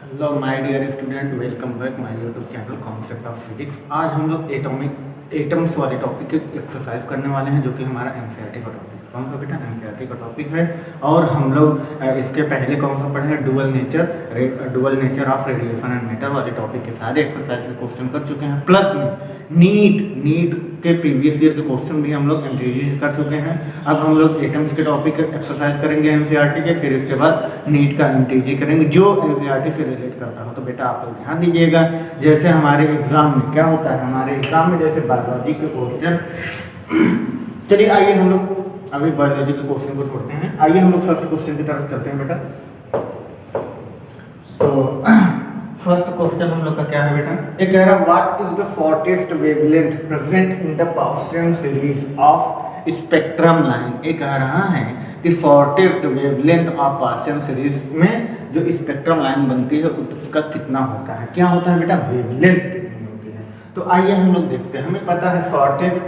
Hello my dear student, welcome back my YouTube channel concept of physics. आज हम लोग atoms वाले topic की एक्सरसाइज करने वाले हैं, जो कि हमारा एनसीईआरटी का टॉपिक है। कौन सा बेटा? एनसीईआरटी का टॉपिक है। और हम लोग इसके पहले कौन सा पढ़े हैं? Dual nature of radiation and matter वाले टॉपिक के सारे एक्सरसाइज के क्वेश्चन कर चुके हैं। प्लस में नीट के प्रीवियस ईयर के क्वेश्चन भी हम लोग एमटीजी से कर चुके हैं। अब हम लोग एटम्स के टॉपिक एक्सरसाइज करेंगे एनसीईआरटी के, फिर इसके बाद नीट का एमटीजी करेंगे जो एनसीईआरटी से रिलेट करता हो। तो बेटा आप लोग ध्यान दीजिएगा, जैसे हमारे एग्जाम में क्या होता है, हमारे एग्जाम में जैसे बायोलॉजी के क्वेश्चन चलिए आइए हम लोग अभी बायोलॉजी के क्वेश्चन को छोड़ते हैं। आइए हम लोग फर्स्ट क्वेश्चन की तरफ चलते हैं बेटा। तो फर्स्ट क्वेश्चन हम लोग का क्या है बेटा? ये कह रहा है what is the shortest wavelength present in the Paschen series of spectrum line. ये कह रहा है कि shortest wavelength of Paschen series में जो स्पेक्ट्रम लाइन बनती है उसका कितना होता है? क्या होता है बेटा? वेवलेंथ कितनी होती है? तो आइए हम लोग देखते हैं। हमें पता है शॉर्टेस्ट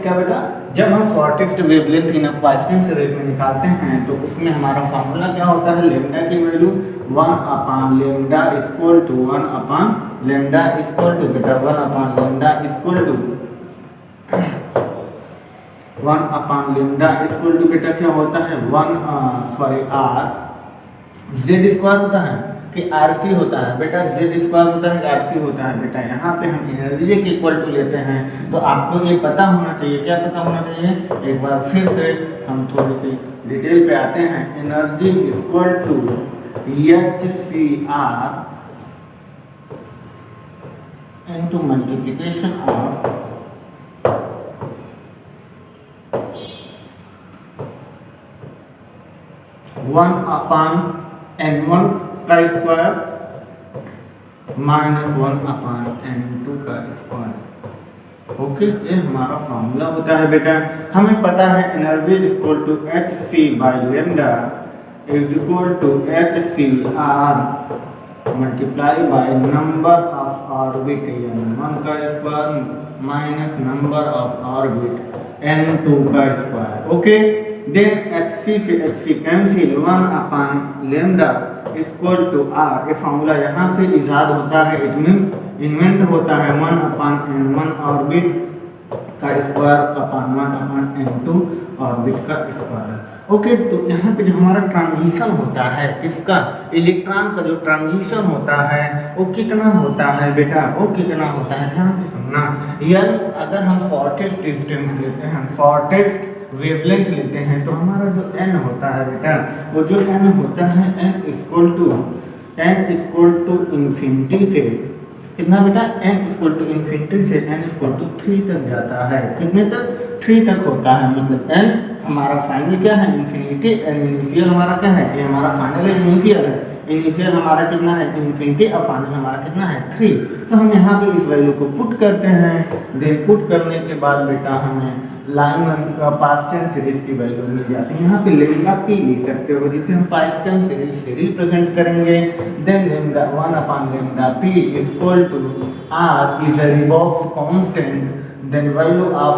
क्या बेटा? जब हम शॉर्टेस्ट वेवलेंथ इन पास्टियन सीरीज में निकालते हैं तो उसमें हमारा फॉर्मूला क्या होता है? लेम्डा की value 1 lambda equal to 1 lambda equal to बेटा 1 lambda equal to 1 lambda equal to बेटा क्या होता है? आर जेड स्क्वायर होता है कि आरसी होता है बेटा? जेड स्क्वायर होता है कि आरसी होता है बेटा? यहाँ पे हम एनर्जी के इक्वल टू लेते हैं, तो आपको ये पता होना चाहिए। क्या पता होना चाहिए? एक बार फिर से हम थोड़ी सी डिटेल पे आते हैं। Energy equal to HCR into multiplication of N1 का स्क्वायर -1/N2 का स्क्वायर। ओके, ये हमारा फॉर्मूला होता है बेटा। हमें पता है energy equal to HC by lambda is equal to HCR multiply by number of orbit N1 का square minus number of orbit N2 का स्क्वायर। ओके, देन HC से HC cancel 1 lambda equal to R। ये formula यहाँ से इजाद होता है, it means invent होता है 1/N1 ऑर्बिट का स्क्वायर अपॉन 1/N2 ऑर्बिट का स्क्वायर। ओके, तो यहाँ पे जो हमारा ट्रांजिशन होता है किसका? इलेक्ट्रॉन का जो ट्रांजिशन होता है वो कितना होता है बेटा? वो कितना होता है? ध्यान से सुनना। यानी अगर हम शॉर्टेस्ट डिस्टेंस लेते हैं, शॉर्टेस्ट वेवलेंथ लेते हैं, तो हमारा जो n होता है बेटा, वो जो n होता है n इक्वल टू इन्फिनिटी से कितना बेटा? n इक्वल टू इन्फिनिटी से n इक्वल टू 3 तक जाता है। कितने तक? 3 तक होता है। मतलब n हमारा फाइनल क्या है? इन्फिनिटी। एंड इनिशियल हमारा क्या है? ये हमारा फाइनल है, इनिशियल है। इनिशियल हमारा कितना है? इन्फिनिटी। और फाइनल हमारा कितना है? 3। तो हम यहाँ पे इस वैल्यू को पुट करते हैं। देन पुट करने के बाद बेटा हमें लाइन पास्टियन सीरीज की वैल्यू मिल जाती है। यहाँ पे लेम्डा पी लिख सकते हो, जिसे हम पास्टियन सीरीज से रिप्रेजेंट करेंगे। Then lambda 1 lambda P equal to R is a रिबॉक्स constant. Then value of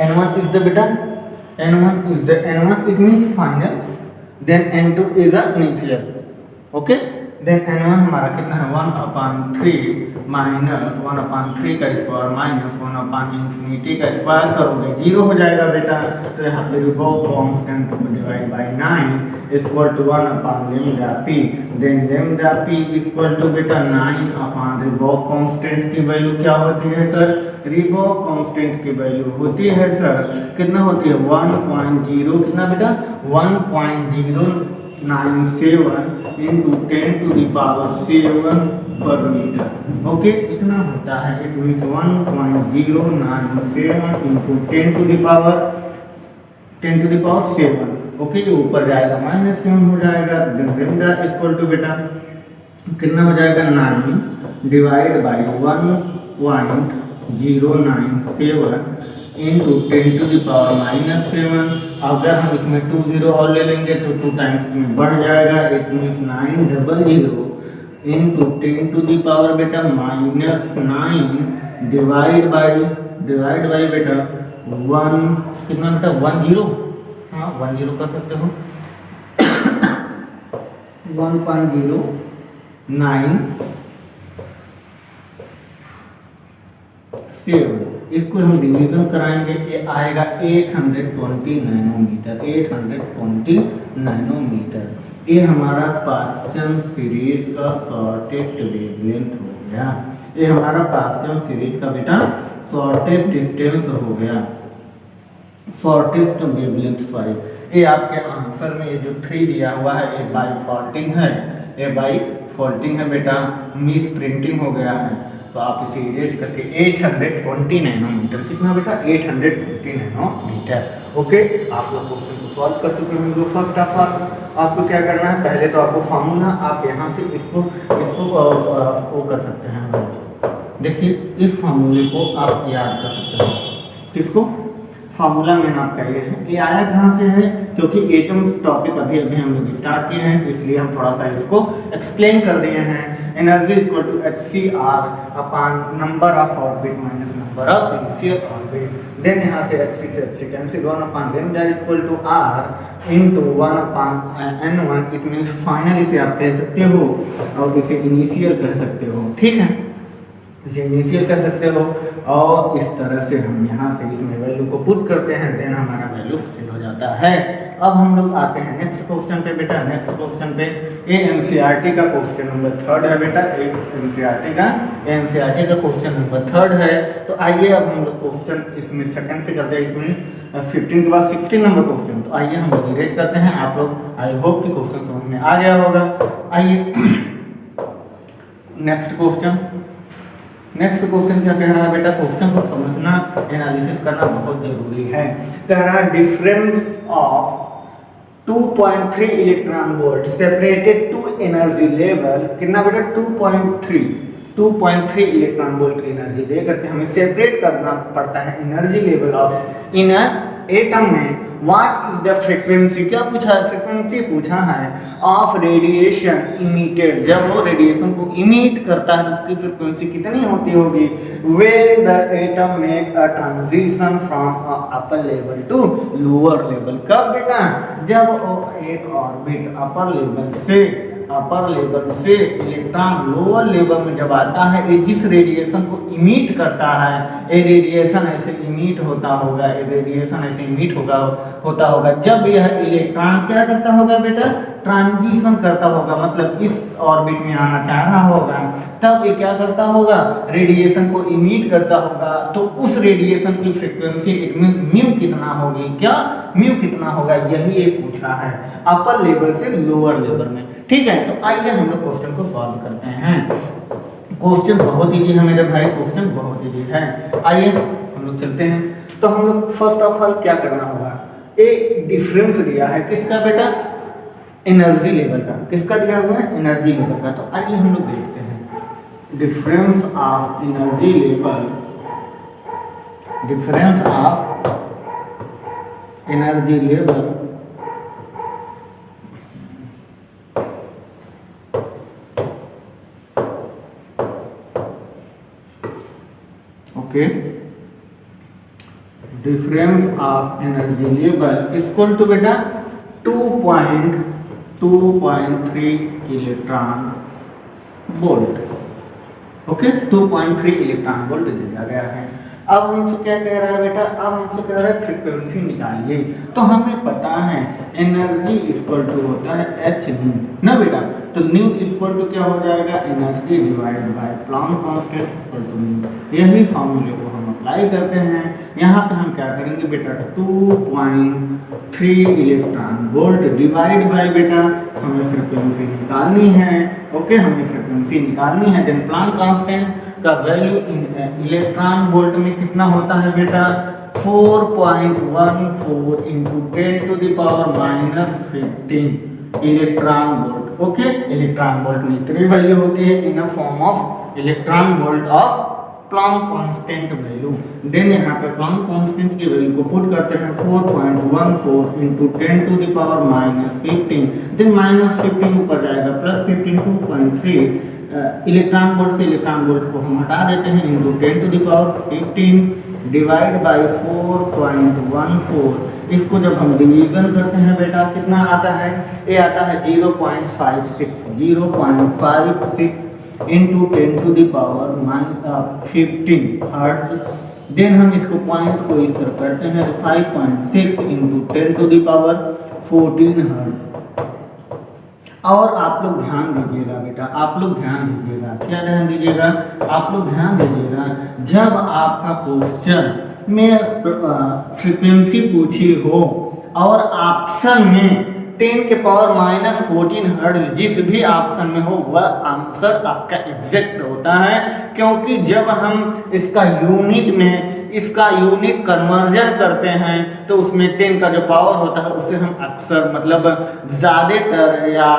N1 is the beta, N1 it means final, then N2 is the initial. Okay, then N1 हमारा कितना है? 1/3 minus 1/3 का square minus 1/infinity का square करोगे 0 हो जाएगा बेटा। तो यहाँ पे रिबॉक्स कांस्टेंट को डिवाइड बाय 9 इक्वल टू 1/लेम्डा P. Then lambda P equal to बेटा 9 रिबॉक्स कांस्टेंट की वैल्यू क्या होती है सर? रिबॉक्स कांस्टेंट की वैल्यू होती है सर कितना होती है? 1.0 कितना बेटा? 1.097 into 10⁻7 पर मीटर। ओके, इतना होता है। It means 1.097 into 10⁻7। ओके, ये ऊपर जाएगा -7 हो जाएगा। लेम्डा इक्वल टू बेटा कितना हो जाएगा? 9 डिवाइड बाई 1.097 इंटू 10⁻⁻7। अगर हम इसमें 2 0 और ले लेंगे तो 2 टाइम्स में बढ़ जाएगा। इट मीन्स 900 इंटू 10⁻⁻ बेटा -9 डिवाइड बाई बेटा 1 कितना बेटा? 10। हाँ 10 कर सकते हो। इसको हम डिवीजन कराएंगे, ये आएगा 820 नैनोमीटर, 820 नैनोमीटर। ये हमारा पास्चन सीरीज का शॉर्टेस्ट वेवलेंथ हो गया, ये हमारा पास्चन सीरीज का बेटा शॉर्टेस्ट डिस्टेंस हो गया, शॉर्टेस्ट वेवलेंथ सॉरी। ये आपके आंसर में ये जो 3 दिया हुआ है ये बाई फॉल्टिंग है, ये बाई फॉल्टिंग है बेटा, मिस प्रिंटिंग हो गया है, तो आप इसे इरेज करके 820 नैनोमीटर, कितना बेटा 820 नैनोमीटर। ओके, आप लोग क्वेश्चन को सॉल्व कर चुके होंगे। फर्स्ट ऑफ ऑल आपको क्या करना है, पहले तो आपको फार्मूला आप यहाँ से इसको वो कर सकते हैं। देखिए इस फार्मूले को आप याद कर सकते हैं, किसको, फार्मूला मैंने आपका ये आया कहाँ से है, क्योंकि एटम्स टॉपिक अभी अभी हम लोग स्टार्ट किए हैं, तो इसलिए हम थोड़ा सा इसको एक्सप्लेन कर दिए हैं। Energy equal to HCR upon number of orbit minus number of initial orbit. Then यहाँ से HC से HC cancel, 1 upon lambda equal to R into 1 upon N1। It means final इसे आप कह सकते हो और इसे इनिशियल कह सकते हो, ठीक है, इसे इनिशियल कर सकते हो। और इस तरह से हम यहाँ से इसमें वैल्यू को पुट करते हैं, देन हमारा वैल्यू फाइंड हो जाता है। अब हम लोग आते हैं नेक्स्ट क्वेश्चन पे बेटा। नेक्स्ट क्वेश्चन पे ये एनसीईआरटी का क्वेश्चन नंबर 3 है बेटा, एनसीईआरटी का क्वेश्चन नंबर 3 है। तो आइए अब हम लोग क्वेश्चन इसमें सेकंड पे चलते हैं, इसमें 15 के बाद 16 नंबर क्वेश्चन। तो आइए हम लोग इरेज करते हैं, आप लोग आई होप कि क्वेश्चन समझ में आ गया होगा। आइए नेक्स्ट क्वेश्चन क्या कह रहा है बेटा, क्वेश्चन को समझना, एनालिसिस करना बहुत जरूरी है। कह रहा है difference of 2.3 electron volt separated two energy level, कितना बेटा 2.3 इलेक्ट्रॉन वोल्ट की एनर्जी दे करके हमें सेपरेट करना पड़ता है energy level of an atom में। व्हाट इज द फ्रीक्वेंसी, क्या पूछा है, फ्रीक्वेंसी पूछा है ऑफ रेडिएशन इमिटेड, जब वो रेडिएशन को इमिट करता है तो उसकी फ्रीक्वेंसी कितनी होती होगी। When the atom make a transition from upper level to lower level, कब बेटा, जब वो एक ऑर्बिट अपर लेवल से इलेक्ट्रॉन लोअर लेवल में जब आता है, ये जिस रेडिएशन को इमिट करता है, ये रेडिएशन ऐसे इमिट होता होगा, ये रेडिएशन ऐसे इमिट होता होगा जब यह इलेक्ट्रॉन क्या करता होगा बेटा, ट्रांजिशन करता होगा, मतलब इस ऑर्बिट में आना चाह रहा होगा, तब ये क्या करता होगा, रेडिएशन को इमिट करता होगा। तो उस रेडिएशन की फ्रीक्वेंसी इट मींस म्यू कितना होगी, क्या म्यू कितना होगा, यही एक पूछा है अपर लेवल से लोअर लेवल में, ठीक है। तो आइए हम लोग क्वेश्चन को सॉल्व करते हैं। क्वेश्चन बहुत इजी है मेरे भाई, क्वेश्चन बहुत इजी है। आइए हम लोग चलते हैं। तो हम लोग फर्स्ट ऑफ ऑल क्या करना होगा, एक डिफरेंस दिया है किसका बेटा, एनर्जी लेवल का, किसका दिया हुआ है, एनर्जी लेवल का। तो आइए हम लोग देखते हैं difference of energy level, difference of energy level difference of energy level equal to बेटा 2.3 electron volt, okay 2.3 electron volt दिया गया है। अब हमसे क्या कह रहा है बेटा, अब हमसे कह रहा है फ्रीक्वेंसी निकालिए। तो हमें पता है एनर्जी इक्वल टू होता है h न्यू ना बेटा, तो न्यू इक्वल टू क्या हो जाएगा, energy divide by Planck constant equal to nu. यही फॉर्मूले को हम अप्लाई करते हैं। यहाँ पे हम क्या करेंगे बेटा, 2.3 इलेक्ट्रॉन वोल्ट डिवाइड बाय बेटा हमें फ्रीक्वेंसी निकालनी है, ओके हमें फ्रीक्वेंसी निकालनी है। देन प्लैंक कांस्टेंट का वैल्यू इलेक्ट्रॉन वोल्ट में कितना होता है बेटा, 4.14 into 10⁻⁻15 electron volt, okay electron volt में इतनी वैल्यू होती है in a form of electron volt of Planck constant value. Then यहाँ पे प्लैंक कांस्टेंट की वैल्यू को पुट करते हैं 4.14 इंटू 10⁻⁻15, देन -15 ऊपर जाएगा +15 2.3 इलेक्ट्रॉन वोल्ट से इलेक्ट्रॉन वोल्ट को हम हटा देते हैं इंटू 10⁻15 डिवाइड बाय 4.14 इसको जब हम डिवीजन करते हैं बेटा कितना आता है, ये आता है 0.56 इंटू 10⁻15 हर्ट्ज। देन हम इसको पॉइंट को इस तरह करते हैं 5.6 इंटू 10⁻14 हर्ट्ज। और आप लोग ध्यान दीजिएगा बेटा, आप लोग ध्यान दीजिएगा, क्या ध्यान दीजिएगा, आप लोग ध्यान दीजिएगा, जब आपका क्वेश्चन में फ्रीक्वेंसी पूछी हो और ऑप्शन में 10⁻14 हर्ट्ज जिस भी ऑप्शन में हो वह आंसर आपका एग्जैक्ट होता है, क्योंकि जब हम इसका यूनिट कन्वर्जन करते हैं तो उसमें 10 का जो पावर होता है उससे हम अक्सर मतलब ज़्यादातर या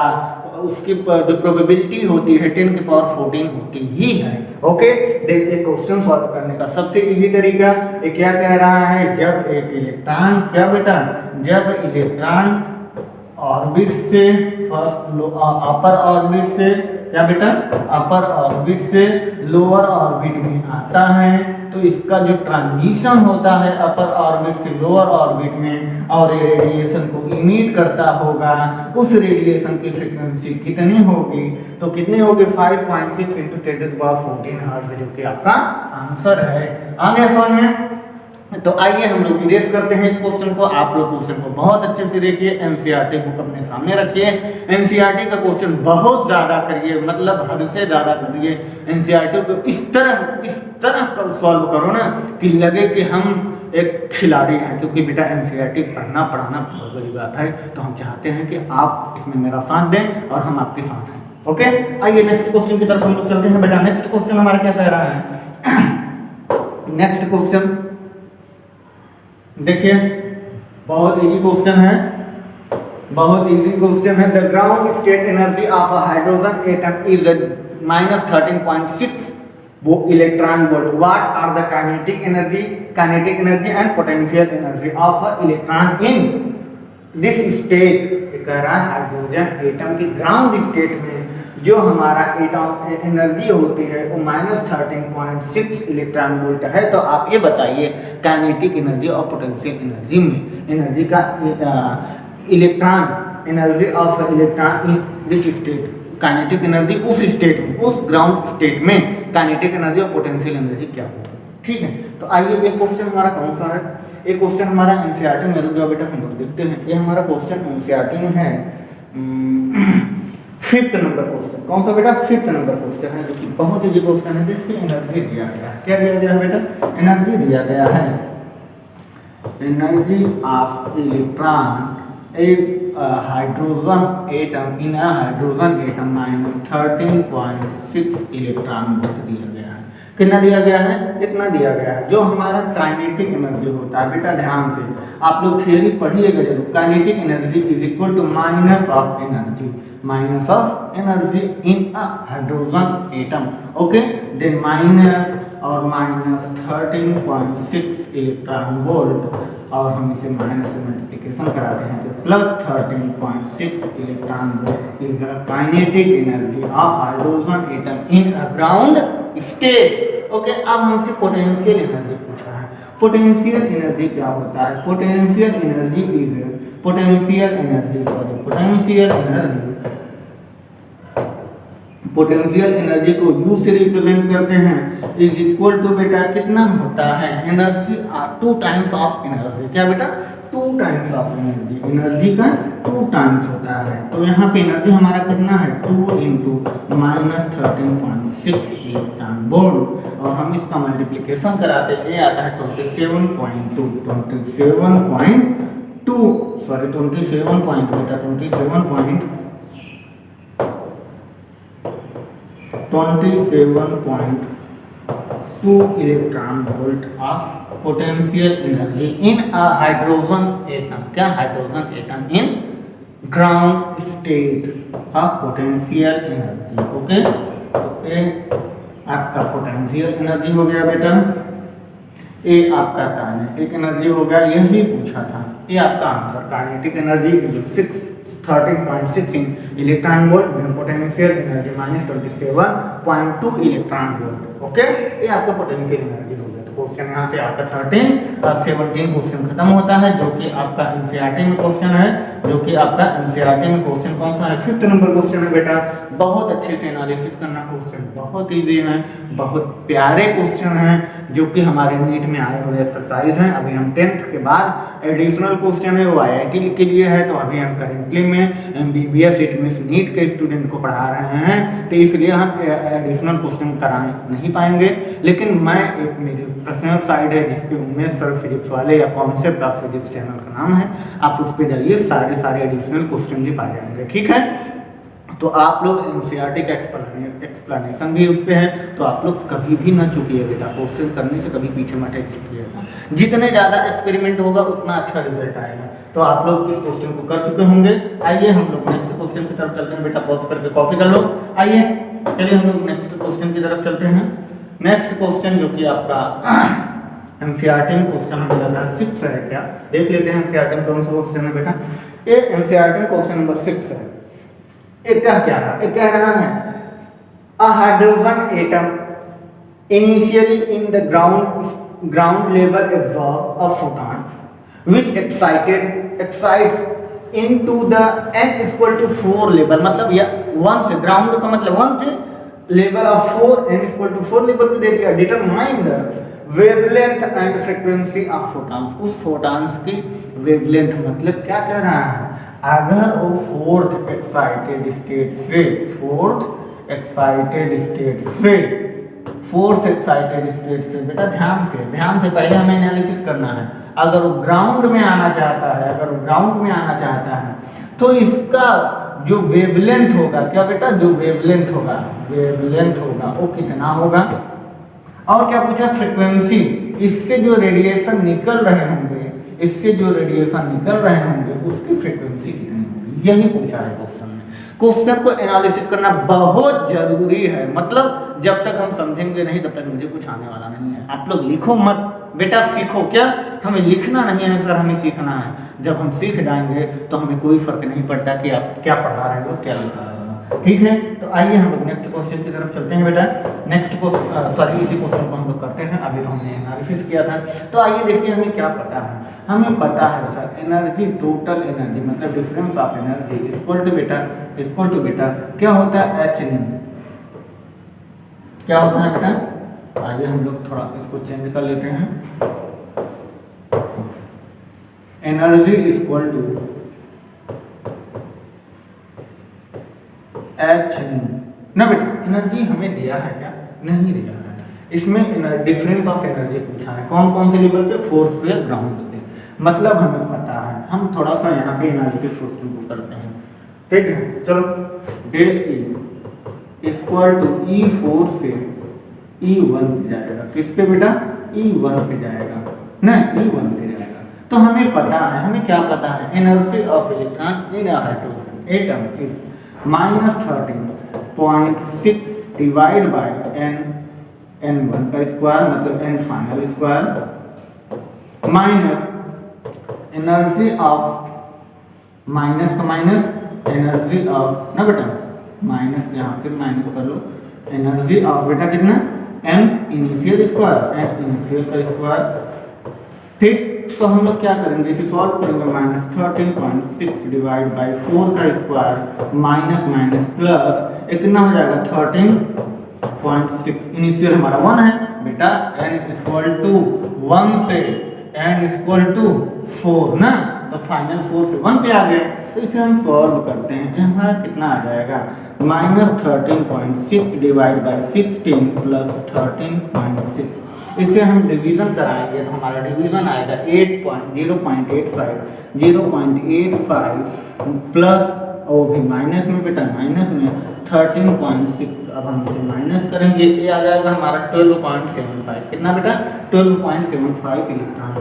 उसकी जो प्रोबेबिलिटी होती है 10⁻14 होती ही है। ओके, देखिए क्वेश्चन सॉल्व करने का सबसे इजी तरीका ये क्या कह रहा है, जब एक इलेक्ट्रॉन क्या बेटा, जब इलेक्ट्रॉन ऑर्बिट से फर्स्ट अपर ऑर्बिट से क्या बेटा, अपर ऑर्बिट से लोअर ऑर्बिट में आता है तो इसका जो ट्रांजिशन होता है अपर ऑर्बिट से लोअर ऑर्बिट में और रेडिएशन को इमिट करता होगा, उस रेडिएशन की फ्रीक्वेंसी कितनी होगी, तो कितनी होगी 5.6 इंटू 10⁻14 हर्ट्ज, जो कि आपका आंसर है। आगे समझ में, तो आइए हम लोग इरेज करते हैं इस क्वेश्चन को। आप लोग क्वेश्चन को बहुत अच्छे से देखिए, एनसीईआरटी बुक अपने सामने रखिए, एनसीईआरटी का क्वेश्चन बहुत ज्यादा करिए, मतलब हद से ज्यादा करिए। एनसीईआरटी को इस तरह का सॉल्व करो ना कि लगे कि हम एक खिलाड़ी हैं, क्योंकि बेटा एनसीईआरटी पढ़ना पढ़ाना बहुत बड़ी बात है, तो हम चाहते हैं कि आप इसमें मेरा साथ दें और हम आपके साथ हैं। ओके, आइए नेक्स्ट क्वेश्चन की तरफ हम लोग चलते हैं। बेटा नेक्स्ट क्वेश्चन हमारा क्या कह रहा है, नेक्स्ट क्वेश्चन देखिए, बहुत इजी क्वेश्चन है, बहुत इजी क्वेश्चन है। The ground state energy of a hydrogen atom is -13.6 वो electron volt. What are the kinetic energy and potential energy of a electron in this state. कह रहा है hydrogen atom की ground state में जो हमारा atom energy होती है वो -13.6 इलेक्ट्रॉन वोल्ट है। तो आप ये बताइए काइनेटिक एनर्जी और पोटेंशियल एनर्जी में एनर्जी का electron energy of electron in this state, kinetic energy उस स्टेट में, उस ग्राउंड स्टेट में काइनेटिक एनर्जी और पोटेंशियल एनर्जी क्या होगी। ठीक है, तो आइए ये क्वेश्चन हमारा कौन सा है, ये क्वेश्चन हमारा एनसीईआरटी में, रुक जाओ बेटा हम लोग देखते हैं। ये हमारा क्वेश्चन एनसीईआरटी में है 5th नंबर क्वेश्चन। कौन सा बेटा, 5th नंबर क्वेश्चन है, जो कि बहुत इजी क्वेश्चन है। देखिए एनर्जी दिया गया है, क्या दिया गया है बेटा, एनर्जी दिया गया है, energy of electron is hydrogen atom in a hydrogen atom -13.6 electron volt दिया गया है। कितना दिया गया है, इतना दिया गया है। जो हमारा काइनेटिक एनर्जी होता है बेटा, ध्यान से आप लोग थियरी पढ़िएगा जरूर। Kinetic energy is equal to minus of energy in a hydrogen atom. Okay, then minus और -13.6 इलेक्ट्रॉन वोल्ट, और हम इसे माइनस से मल्टीप्लिकेशन कराते हैं तो +13.6 electron volt is a kinetic energy of hydrogen atom in a ground state. Okay, अब हमसे पोटेंशियल एनर्जी पूछा है। पोटेंशियल एनर्जी क्या होता है, पोटेंशियल एनर्जी को U से रिप्रेजेंट करते हैं, इज इक्वल टू बेटा कितना होता है, एनर्जी 2 टाइम्स ऑफ एनर्जी। क्या बेटा, 2 टाइम्स ऑफ एनर्जी का 2 टाइम्स होता है। तो यहाँ पे एनर्जी हमारा कितना है, 2 इंटू -13.6 इलेक्ट्रॉन वोल्ट, और हम इसका मल्टीप्लिकेशन कराते हैं, ये आता है 27.2 electron volt of potential energy in a hydrogen atom. क्या, hydrogen atom in ground state of potential energy. Okay, तो ये आपका पोटेंशियल एनर्जी हो गया बेटा, ये आपका काइनेटिक एनर्जी हो गया, यही पूछा था, ये आपका answer. Kinetic energy 13.6 electron volt, potential energy -27.2 electron volt. Okay, ये आपका पोटेंशियल एनर्जी हो गया। तो क्वेश्चन यहाँ से आपका 13 और 17 क्वेश्चन खत्म होता है, जो कि आपका एनसीईआरटी में क्वेश्चन है, जो कि आपका एनसीईआरटी में क्वेश्चन कौन सा है, 5th नंबर क्वेश्चन है बेटा। बहुत अच्छे से एनालिसिस करना, क्वेश्चन बहुत ईजी है, बहुत प्यारे क्वेश्चन हैं, जो कि हमारे नीट में आए हुए एक्सरसाइज हैं। अभी हम 10th के बाद एडिशनल क्वेश्चन है वो आईआईटी के लिए है, तो अभी हम करेंटली में एमबीबीएस इट मींस नीट के स्टूडेंट को पढ़ा रहे हैं, तो इसलिए हम एडिशनल क्वेश्चन करा नहीं पाएंगे। लेकिन मैं एक मेरी पर्सनल साइड है जिसपे उमेश सर फिजिक्स वाले या कॉन्सेप्ट ऑफ फिजिक्स चैनल का नाम है, आप उस पर जाइए, सारे एडिशनल क्वेश्चन भी पाए जाएंगे, ठीक है। तो आप लोग एनसीईआरटी का एक्सप्लेनेशन भी उस पर है, तो आप लोग कभी भी ना चूकिए बेटा, क्वेश्चन करने से कभी पीछे मत हटिएगा। जितने ज़्यादा एक्सपेरिमेंट होगा उतना अच्छा रिजल्ट आएगा। तो आप लोग इस क्वेश्चन को कर चुके होंगे। आइए हम लोग नेक्स्ट क्वेश्चन की तरफ चलते हैं बेटा, पॉज करके कॉपी कर लो। आइए चलिए हम लोग नेक्स्ट क्वेश्चन की तरफ चलते हैं। नेक्स्ट क्वेश्चन जो कि आपका एनसीईआरटी में क्वेश्चन हमें लग रहा है 6 है क्या, देख लेते हैं एनसीईआरटी में कौन सा क्वेश्चन है बेटा। ये एनसीईआरटी में क्वेश्चन नंबर 6 है। एक क्या रहा, एक कह रहा है a hydrogen atom initially in the ground level absorb a photon which excites into the n equal to 4 level, मतलब या 1 से ग्राउंड का मतलब 1 से level of 4 n equal to 4 level पे दे दिया। Determine the wavelength and frequency of photons, उस photons की वेवलेंथ मतलब क्या कह रहा है, अगर वो फोर्थ एक्साइटेड स्टेट से बेटा ध्यान से पहले हमें एनालिसिस करना है। अगर वो ग्राउंड में आना चाहता है तो इसका जो वेवलेंथ होगा, क्या बेटा, जो वेवलेंथ होगा वो कितना होगा, और क्या पूछा, फ्रीक्वेंसी, इससे जो रेडिएशन निकल रहे होंगे उसकी फ्रीक्वेंसी कितनी होगी, यही पूछा है क्वेश्चन में। क्वेश्चन को एनालिसिस करना बहुत जरूरी है, मतलब जब तक हम समझेंगे नहीं तब तक मुझे कुछ आने वाला नहीं है। आप लोग लिखो मत बेटा, सीखो। क्या हमें लिखना नहीं है सर, हमें सीखना है। जब हम सीख जाएंगे तो हमें कोई फर्क नहीं पड़ता कि आप क्या पढ़ा रहे हो, क्या लिखा रहे हो, ठीक है। तो आइए हम लोग नेक्स्ट क्वेश्चन की तरफ चलते हैं बेटा। नेक्स्ट क्वेश्चन इसी क्वेश्चन को हम लोग करते हैं, अभी तो हमने एनालिसिस किया था। तो आइए देखिए हमें क्या पता है। हमें पता है सर एनर्जी, टोटल एनर्जी मतलब difference of energy equal to बेटा क्या होता है, एच न्यू। क्या होता है बेटा, आइए हम लोग थोड़ा इसको चेंज कर लेते हैं। Energy equal to H nu ना बेटा। एनर्जी हमें दिया है क्या, नहीं दिया है। इसमें डिफरेंस ऑफ एनर्जी पूछा है, कौन कौन से लेवल पे, फोर्थ से ग्राउंड पे, मतलब हमें पता है। हम थोड़ा सा यहाँ पे एनालिसिस क्वेश्चन को करते हैं, ठीक है। चलो, del E equal to E4 से E1 पे जाएगा, किस पे बेटा, E1 पे जाएगा ना, E1 पे जाएगा। तो हमें पता है, हमें क्या पता है, energy of electron in a hydrogen atom is -13.6 divide by n1 का स्क्वायर मतलब n final square minus energy of, minus का माइनस, एनर्जी ऑफ ना बेटा, माइनस यहाँ पे माइनस कर लो, एनर्जी ऑफ बेटा कितना, n initial square, n initial का स्क्वायर, ठीक। तो हम लोग क्या करेंगे, इसे सॉल्व करेंगे। -13.6 डिवाइड बाय 4 का स्क्वायर माइनस प्लस कितना हो जाएगा, 13.6। इनिशियल हमारा 1 है बेटा, n इक्वल टू 1 से n इक्वल टू 4 ना, तो फाइनल 4 से 1 पे आ गए। तो इसे हम सॉल्व करते हैं, ये हमारा कितना आ जाएगा, -13.6 डिवाइड बाय 16 प्लस 13.6। इसे हम डिवीजन कराएंगे तो हमारा डिवीजन आएगा 0.85 प्लस, वो भी माइनस में बेटा, माइनस में 13.6। अब हम इसे माइनस करेंगे, ये आ जाएगा हमारा 12.75। कितना बेटा, 12.75 इलेक्ट्रॉन,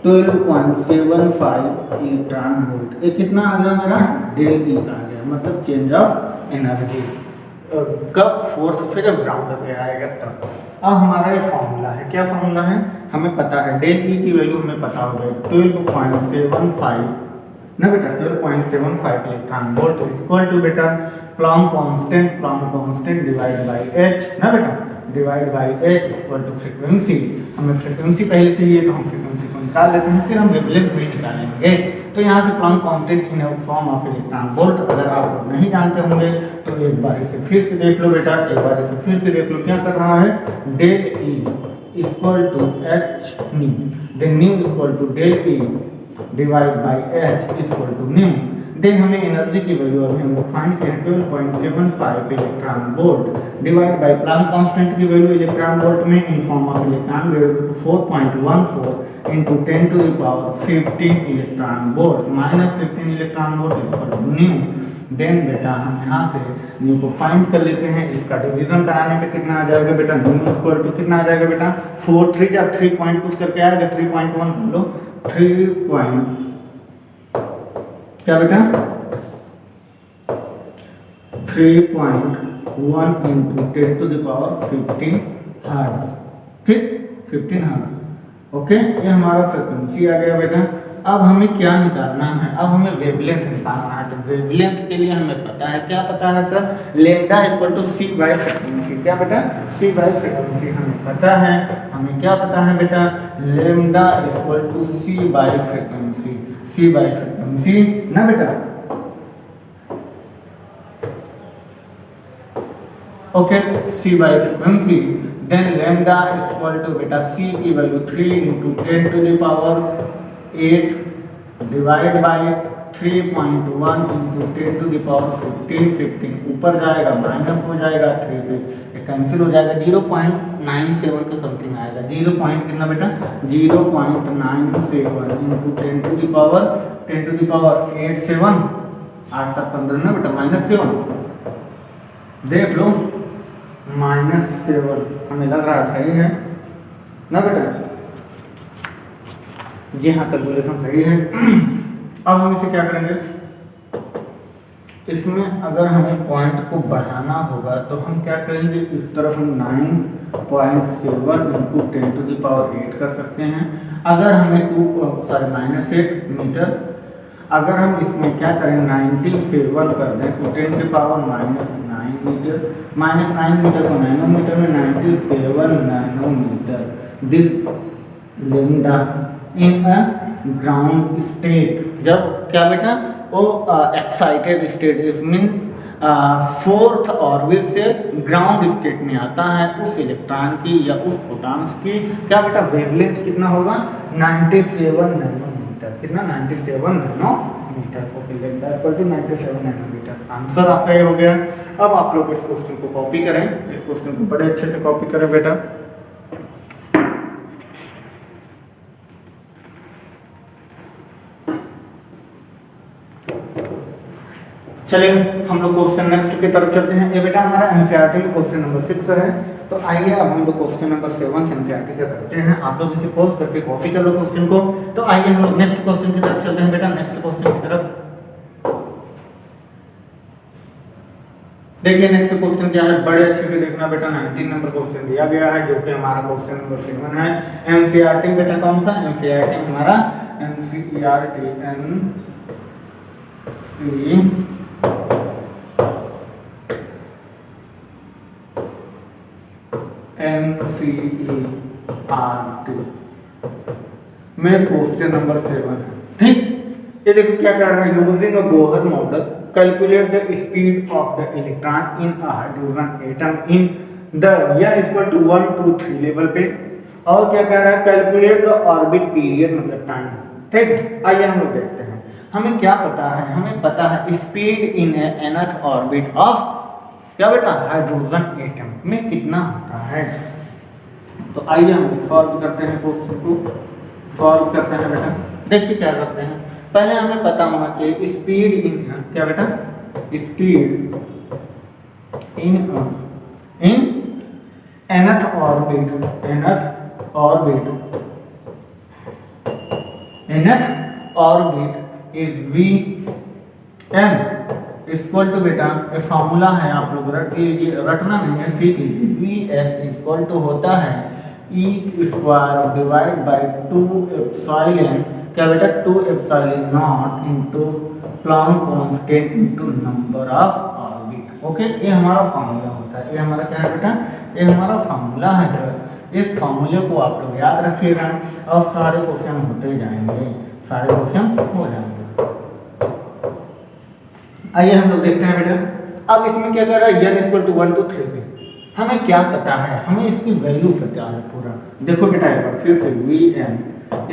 12.75 इलेक्ट्रॉन वोल्ट। ये कितना आ गया मेरा, डेल ई आ गया, मतलब चेंज ऑफ एनर्जी कब, फोर्स से जब ग्राउंड पे आएगा तब। अब हमारा ये फॉर्मूला है, क्या फॉर्मूला है, हमें पता है डेल ई की वैल्यू हमें पता हो गई 12.75 ना बेटा 12.75 इलेक्ट्रॉन वोल्ट इक्वल टू बेटा Planck constant divide by h ना बेटा divide by h equal to frequency. हमें फ्रीक्वेंसी पहले चाहिए तो हम फ्रीक्वेंसी को निकाल लेते हैं, फिर हम वेवलेंथ भी निकालेंगे। तो यहाँ से Planck constant in form of electron volt अगर आप लोग नहीं जानते होंगे तो एक बार इसे फिर से देख लो बेटा, एक बार इसे फिर से देख लो। क्या कर रहा है del E equal to h nu, then nu equal to del E divide by h equal to nu. Then हमें एनर्जी की वैल्यू अभी हम फाइंड करें 12.75 electron volt divide by Planck constant की वैल्यू इलेक्ट्रॉन वोल्ट में in form of electron value 4.14 into 10 to the power 15 electron volt minus 15 electron volt equal to nu. Then बेटा हम यहाँ से न्यू को फाइंड कर लेते हैं। इसका डिवीजन कराने पे कितना आ जाएगा बेटा, न्यू इक्वल टू कितना आ जाएगा बेटा 4 3 या 3 पॉइंट कुछ करके आएगा 3.1 कर लो 3 क्या बेटा 3.1 into 10 to the power 15 hertz, ठीक 15 हर्ट्ज। ओके ये हमारा फ्रीक्वेंसी आ गया बेटा। अब हमें क्या निकालना है, अब हमें वेवलेंथ निकालना है। तो वेवलेंथ के लिए हमें पता है, क्या पता है sir, lambda equal to C by frequency. क्या बेटा सी बाय फ्रीक्वेंसी हमें पता है। हमें क्या पता है बेटा, lambda equal to C by frequency, C by frequency ना बेटा। Okay C by frequency, then lambda equal to बेटा सी की value 3 into 10 to the power 8 divide by 3.1 into 10 to the power 15 ऊपर जाएगा माइनस हो जाएगा 3 से कैंसिल हो जाएगा 0.97 का समथिंग आएगा। 0 पॉइंट कितना बेटा 0.97 into 10 to the power 8 7 8 7 15 ना बेटा -7 देख लो -7 हमें लग रहा है सही है ना बेटा। जी हाँ कैलकुलेशन सही है। अब हम इसे क्या करेंगे, इसमें अगर हमें पॉइंट को बढ़ाना होगा तो हम क्या करेंगे, इस तरफ हम 9.7 into 10 to the power 8 कर सकते हैं। अगर हमें -8 मीटर, अगर हम इसमें क्या करें 97 कर दें तो 10 के पावर -9 मीटर, -9 मीटर को नैनोमीटर में 97 nanometre. This lambda in a ground state, जब क्या बेटा वो excited state is mean fourth orbit से ग्राउंड स्टेट में आता है, उस इलेक्ट्रॉन की या उस फोटॉन्स की क्या बेटा वेवलेंथ कितना होगा 97 नैनोमीटर। कितना 97 nanometre. Okay lambda equal to 97 nanometre. Answer आपका ये हो गया। अब आप लोग इस क्वेश्चन को कॉपी करें, इस क्वेश्चन को बड़े अच्छे से कॉपी करें बेटा। चलिए हम लोग क्वेश्चन नेक्स्ट की तरफ चलते हैं। ये बेटा हमारा एनसीईआरटी में क्वेश्चन नंबर 6 है। तो आइए अब हम लोग क्वेश्चन नंबर 7 एनसीईआरटी का करते हैं। आप लोग इसे पॉज करके कॉपी कर लो क्वेश्चन को। तो आइए हम लोग नेक्स्ट क्वेश्चन की तरफ चलते हैं बेटा। नेक्स्ट क्वेश्चन की तरफ देखिए, नेक्स्ट क्वेश्चन क्या है, बड़े अच्छे से देखना बेटा। 19 नंबर क्वेश्चन दिया गया है जो कि हमारा क्वेश्चन नंबर 7 है। एनसीईआरटी बेटा कौन सा, एनसीईआरटी हमारा एनसीईआरटी में क्वेश्चन नंबर 7 है। ठीक, ये देखो क्या कर रहा है, using a Bohr model calculate the speed of the electron in a hydrogen atom in the n equal to 1 2 3 level पे। और क्या कह रहा है, कैलकुलेट द ऑर्बिट पीरियड मतलब टाइम। ठीक, आइए हम लोग देखते हैं। हमें क्या पता है, हमें पता है speed in nth orbit of क्या बेटा हाइड्रोजन एटम में कितना होता है। तो आइए हम सॉल्व करते हैं, क्वेश्चन को सॉल्व करते हैं बेटा। देखिए क्या करते हैं, पहले हमें पता होना चाहिए स्पीड इन क्या बेटा, speed in nth orbit, nth orbit is v n equal to बेटा ये फॉर्मूला है, आप लोग रट लीजिए, रटना नहीं है सीख लीजिए। वी एफ इक्वल टू होता है E square divide by 2 epsilon क्या बेटा 2 epsilon not into Planck constant into number of orbit. Okay, ये हमारा फार्मूला होता है। ये हमारा क्या है बेटा, ये हमारा फार्मूला है सर। इस फार्मूले को आप लोग याद रखिएगा और सारे क्वेश्चन होते जाएंगे, सारे क्वेश्चन हो जाएंगे। आइए हम लोग देखते हैं बेटा, अब इसमें क्या कर रहा है, n इक्वल टू 1 to 3 पे हमें क्या पता है, हमें इसकी वैल्यू पता है पूरा। देखो बेटा एक बार फिर से Vn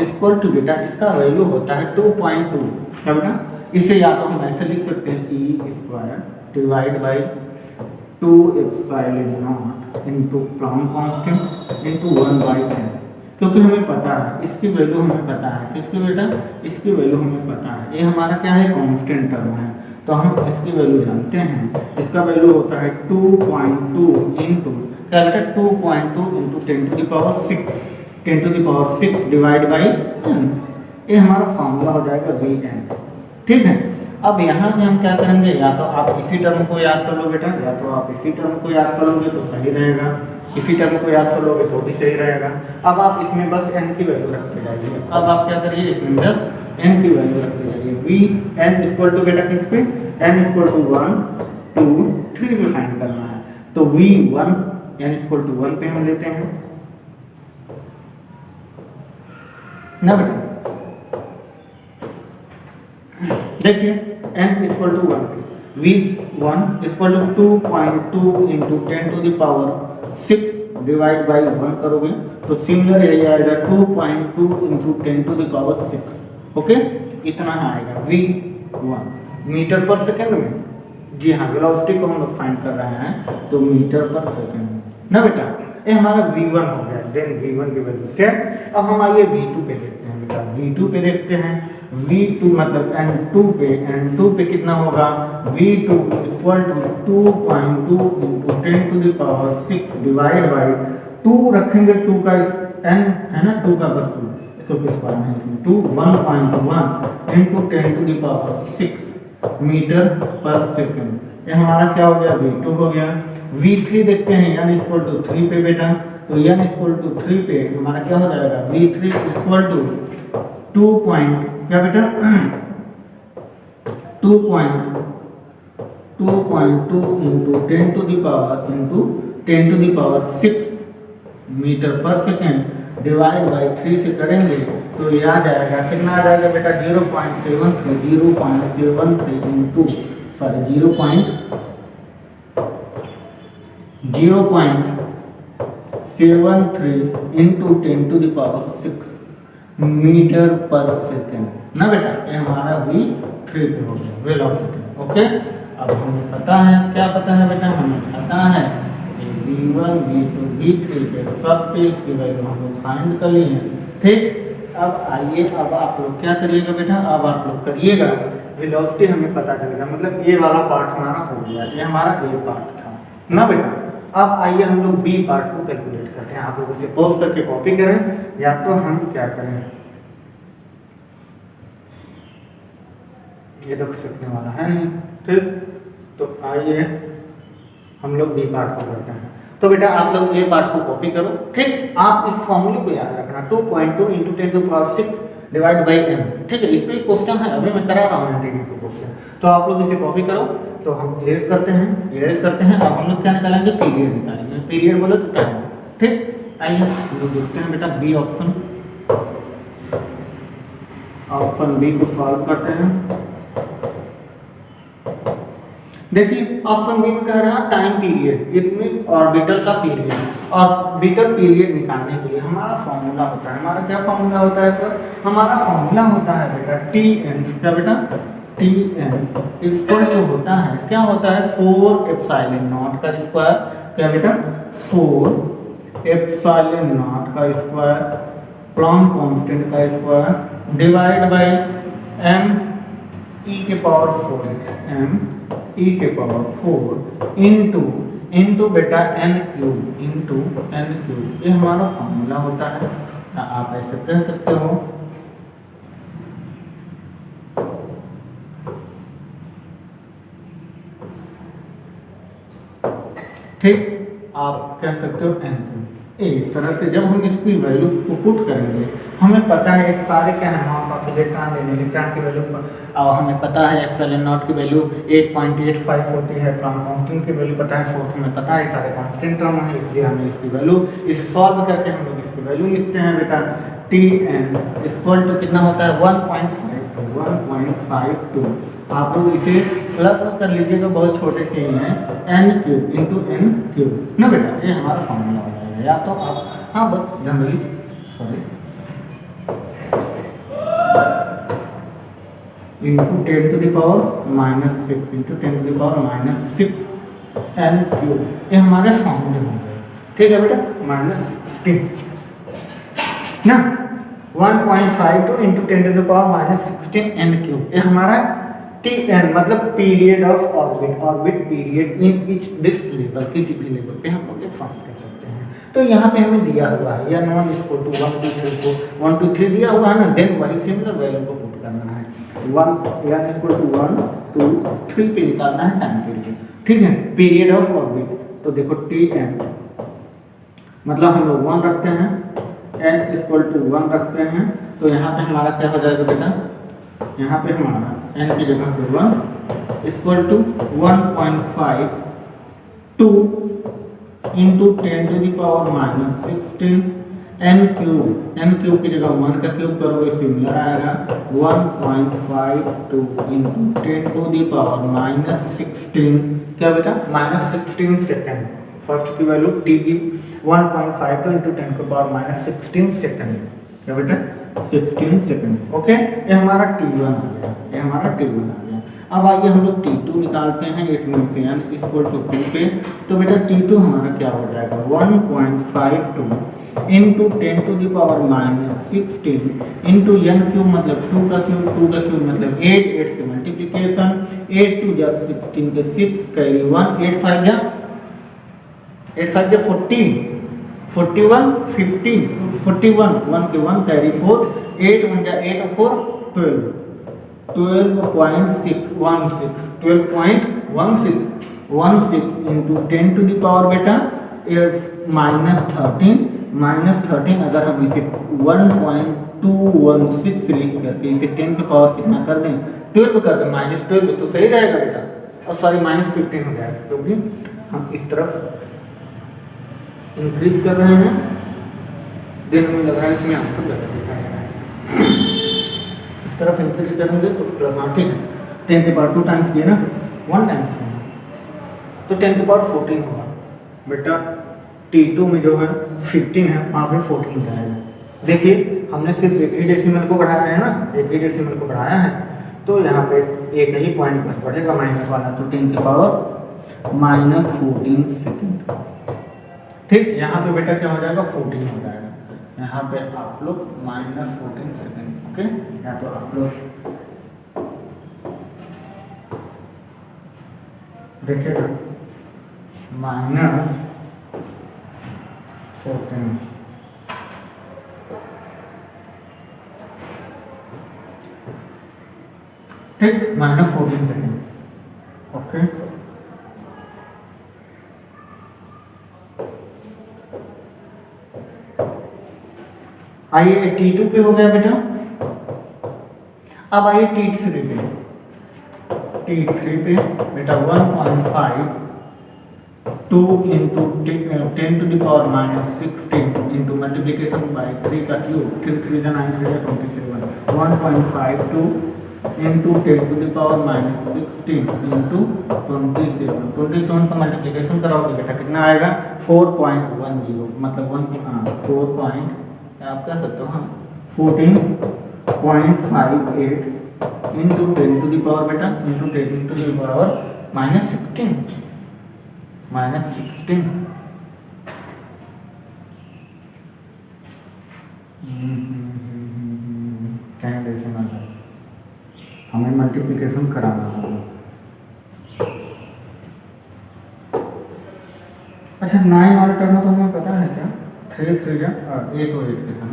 इक्वल टू बेटा इसका वैल्यू होता है 2.2। क्या बेटा, इसे या तो हम ऐसे लिख सकते हैं E square divide by 2 epsilon not into Planck constant into 1/n, क्योंकि हमें पता है इसकी वैल्यू, हमें पता है किसकी बेटा, इसकी वैल्यू हमें पता है। ये हमारा क्या है, कांस्टेंट टर्म है, तो हम इसकी वैल्यू जानते हैं। इसका वैल्यू होता है 2.2 इंटू क्या बेटा 2.2 into 10 to the power 6 divide by n। ये हमारा फार्मूला हो जाएगा Vn। ठीक है, अब यहाँ से हम क्या करेंगे, या तो आप इसी टर्म को याद कर लो बेटा, या तो आप इसी टर्म को याद कर लोगे तो सही रहेगा, इसी टर्म को याद कर लोगे तो भी सही रहेगा। अब आप इसमें बस n की वैल्यू रखते जाइए। अब आप क्या करिए, इसमें बस n की वैल्यू रखते जाइए। Vn इक्वल टू बेटा किस पे, n इक्वल टू 1 2 3 पे फाइंड करना है, तो V1 n इक्वल टू 1 पे हम लेते हैं ना बेटा। देखिए n इक्वल टू 1 पे V1 equal to 2.2 into 10 to the power 6 divide by 1 करोगे तो सिमिलर यही आएगा 2.2 into 10 to the power 6। Okay, इतना आएगा V1 मीटर पर सेकंड में। जी हाँ, वेलोसिटी को हम लोग फाइंड कर रहे हैं तो मीटर पर सेकंड में ना बेटा। ये हमारा V1 हो गया, देन V1 की वैल्यू से अब हम आइए V2 पे देखते हैं बेटा। V2 पे देखते हैं, V2 मतलब N2 पे कितना होगा, V2 equal to 2.2 into 10 to the power 6 divide by 2 रखेंगे, 2 का n है ना, 2 का बस 2 क्योंकि स्क्वायर है इसमें, 1.1 into 10 to the power 6 metre per second. ये हमारा क्या हो गया, V2 हो गया। V3 देखते हैं, n इक्वल टू 3 पे बेटा, तो n इक्वल टू 3 पे हमारा क्या हो जाएगा, V3 इक्वल टू 2 क्या बेटा 2.2 into 10 to the power 6 metre per second divide by 3 से करेंगे तो ये आ जाएगा, कितना आ जाएगा बेटा 0.73 into sorry 0.73 into 10 to the power 6 metre per second ना बेटा। ये हमारा V3 पे हो गया वेलोसिटी। ओके, अब हमें पता है, क्या पता है बेटा, हमें पता है V1 V2 V3 पे सब पे इसकी वैल्यू हम लोग फाइंड कर लिए हैं। ठीक, अब आइए, अब आप लोग क्या करिएगा बेटा, अब आप लोग करिएगा वेलोसिटी हमें पता चलेगा, मतलब ये वाला पार्ट हमारा हो गया, ये हमारा ए पार्ट था ना बेटा। अब आइए हम लोग बी पार्ट को कैलकुलेट करते हैं। आप लोग इसे पॉज करके कॉपी करें, या तो हम क्या करें, ये तो सीखने वाला है नहीं। ठीक, तो आइए हम लोग बी पार्ट को करते हैं। तो बेटा आप लोग ए पार्ट को कॉपी करो। ठीक, आप इस फॉर्मूले को याद रखना 2.2 into 10 to the power 6 divide by n। ठीक है, इस पे क्वेश्चन है, अभी मैं करा रहा हूँ एंटीटी को क्वेश्चन, तो आप लोग इसे कॉपी करो। तो हम इरेज करते हैं। अब हम लोग क्या निकालेंगे, पीरियड निकालेंगे। पीरियड बोले तो टाइम। ठीक, आइए हम लोग देखते हैं बेटा बी ऑप्शन बी को सॉल्व करते हैं। देखिए ऑप्शन बी में कह रहा है time period, it means orbital का पीरियड। ऑर्बिटल पीरियड निकालने के लिए हमारा फॉर्मूला होता है, हमारा क्या फॉर्मूला होता है सर, हमारा फॉर्मूला होता है बेटा Tn। क्या बेटा, Tn इक्वल टू होता है, क्या होता है 4 एप्सिलॉन नॉट का स्क्वायर। क्या बेटा 4 एप्सिलॉन नॉट का स्क्वायर प्लैंक कांस्टेंट का square divide by m e के पावर 4 इंटू बेटा n क्यूब। ये हमारा फॉर्मूला होता है, आप ऐसे कह सकते हो। ठीक, आप कह सकते हो n क्यूब। इस तरह से जब हम इसकी वैल्यू को पुट करेंगे, हमें पता है सारे क्या है मास ऑफ इलेक्ट्रॉन लेने इलेक्ट्रॉन की वैल्यू, और हमें पता है एप्सिलॉन नॉट की वैल्यू 8.85 होती है, प्लैंक कांस्टेंट की वैल्यू पता है 4, हमें पता है सारे कांस्टेंट टर्म है, इसलिए हमें इसकी वैल्यू इसे सॉल्व करके हम लोग इसकी वैल्यू लिखते हैं बेटा। टी एन इक्वल टू कितना होता है 1.52। आप लोग इसे अलग कर लीजिएगा, बहुत छोटे से ही हैं, N cube into N cube ना बेटा, ये हमारा फॉर्मूला हो जाएगा। या तो आप हाँ बस generally sorry into 10 to the power -6 into 10 to the power -6 N cube, ये हमारे फॉर्मूले होंगे। ठीक है बेटा, -16 ना 1.52 into 10 to the power -16 N cube, ये हमारा Tn मतलब period of orbit, orbit period in each this level, किसी भी लेवल पे हम लोग ये फाइंड कर सकते हैं। तो यहाँ पे हमें दिया हुआ है या नॉन इसको 2 1 2 3 4 1 2 3 दिया हुआ है ना, देन वही सिमिलर वैल्यू को पुट करना है 1 या इसको 1 2 3 पे निकालना है टाइम पीरियड। ठीक है, पीरियड ऑफ ऑर्बिट, तो देखो Tn मतलब हम लोग 1 रखते हैं, n इक्वल टू 1 रखते हैं, तो यहाँ पे हमारा क्या हो जाएगा बेटा, यहाँ पे हमारा n की जगह पे 1 equal to 1.52 into 10 to the power -16 n cube की जगह 1 का क्यूब करोगे सिमिलर आएगा 1.52 इंटू 10 to the power -16 क्या बेटा -16 सेकेंड। फर्स्ट की वैल्यू t की 1.52 into 10 to the power -16 second, क्या बेटा 16 सेकंड। ओके, ये हमारा T1 आ गया, ये हमारा T1 आ गया। अब आइए हम लोग T2 निकालते हैं, it mean n equal to 2 पे, तो बेटा T2 हमारा क्या हो जाएगा 1.52 into 10 to the power -16 into n cube मतलब 2 का क्यूब मतलब 8, 8 से मल्टीप्लीकेशन, 8 2 जा 16 के 6 कैरी 1, 8 5 जा 40 41 50 41 1 के 1 कैरी 4, 8 1 जा 8 और 4 12 12.16 इंटू 10 to the power बेटा -13 अगर हम इसे 1.216 लिख करके इसे 10 के पावर कितना कर दें 12 कर दें -12 तो सही रहेगा बेटा, और सॉरी -15 हो जाएगा, क्योंकि हम इस तरफ इंक्रीज कर रहे हैं, दिन में लग रहा है इसमें आंसर ज़्यादा दिखाएगा। इस तरफ इंक्रीज करेंगे तो प्लस, हाँ ठीक है, 10 के पावर 2 टाइम्स किए ना, 1 टाइम्स किए तो 10 के पावर 14 होगा बेटा। T2 में जो है 15 है, वहाँ पे 14 जाएगा। देखिए हमने सिर्फ एक ही डेसिमल को बढ़ाया है ना, एक ही डेसिमल को बढ़ाया है, तो यहाँ पे एक ही पॉइंट बस बढ़ेगा माइनस वाला, तो 10 के पावर -14 सेकेंड। ठीक, यहाँ पे बेटा क्या हो जाएगा 14 हो जाएगा, यहाँ पे आप लोग -14 सेकेंड। ओके, या तो आप लोग देखिएगा -14 ठीक, -14 सेकेंड। ओके, आइए T2 पे हो गया बेटा। अब आइए T3 पे, T3 पे बेटा 1.52 into 10 to the power -16 into multiplication bye 3 का क्यूब, 3 3 जा 9 3 जा 27, 1.52 into 10 to the power -16 into 27 का मल्टीप्लीकेशन कराओगे बेटा कितना आएगा 4.10 मतलब 4 आप कह सकते हो, हाँ 14.58 इंटू 10 to the power बेटा इंटू 10 to the power -16 क्या डेसिमल है, हमें मल्टीप्लिकेशन कराना होगा। अच्छा 9 वाले टर्म तो हमें पता है क्या, 3 3 या 8 और 8 के था,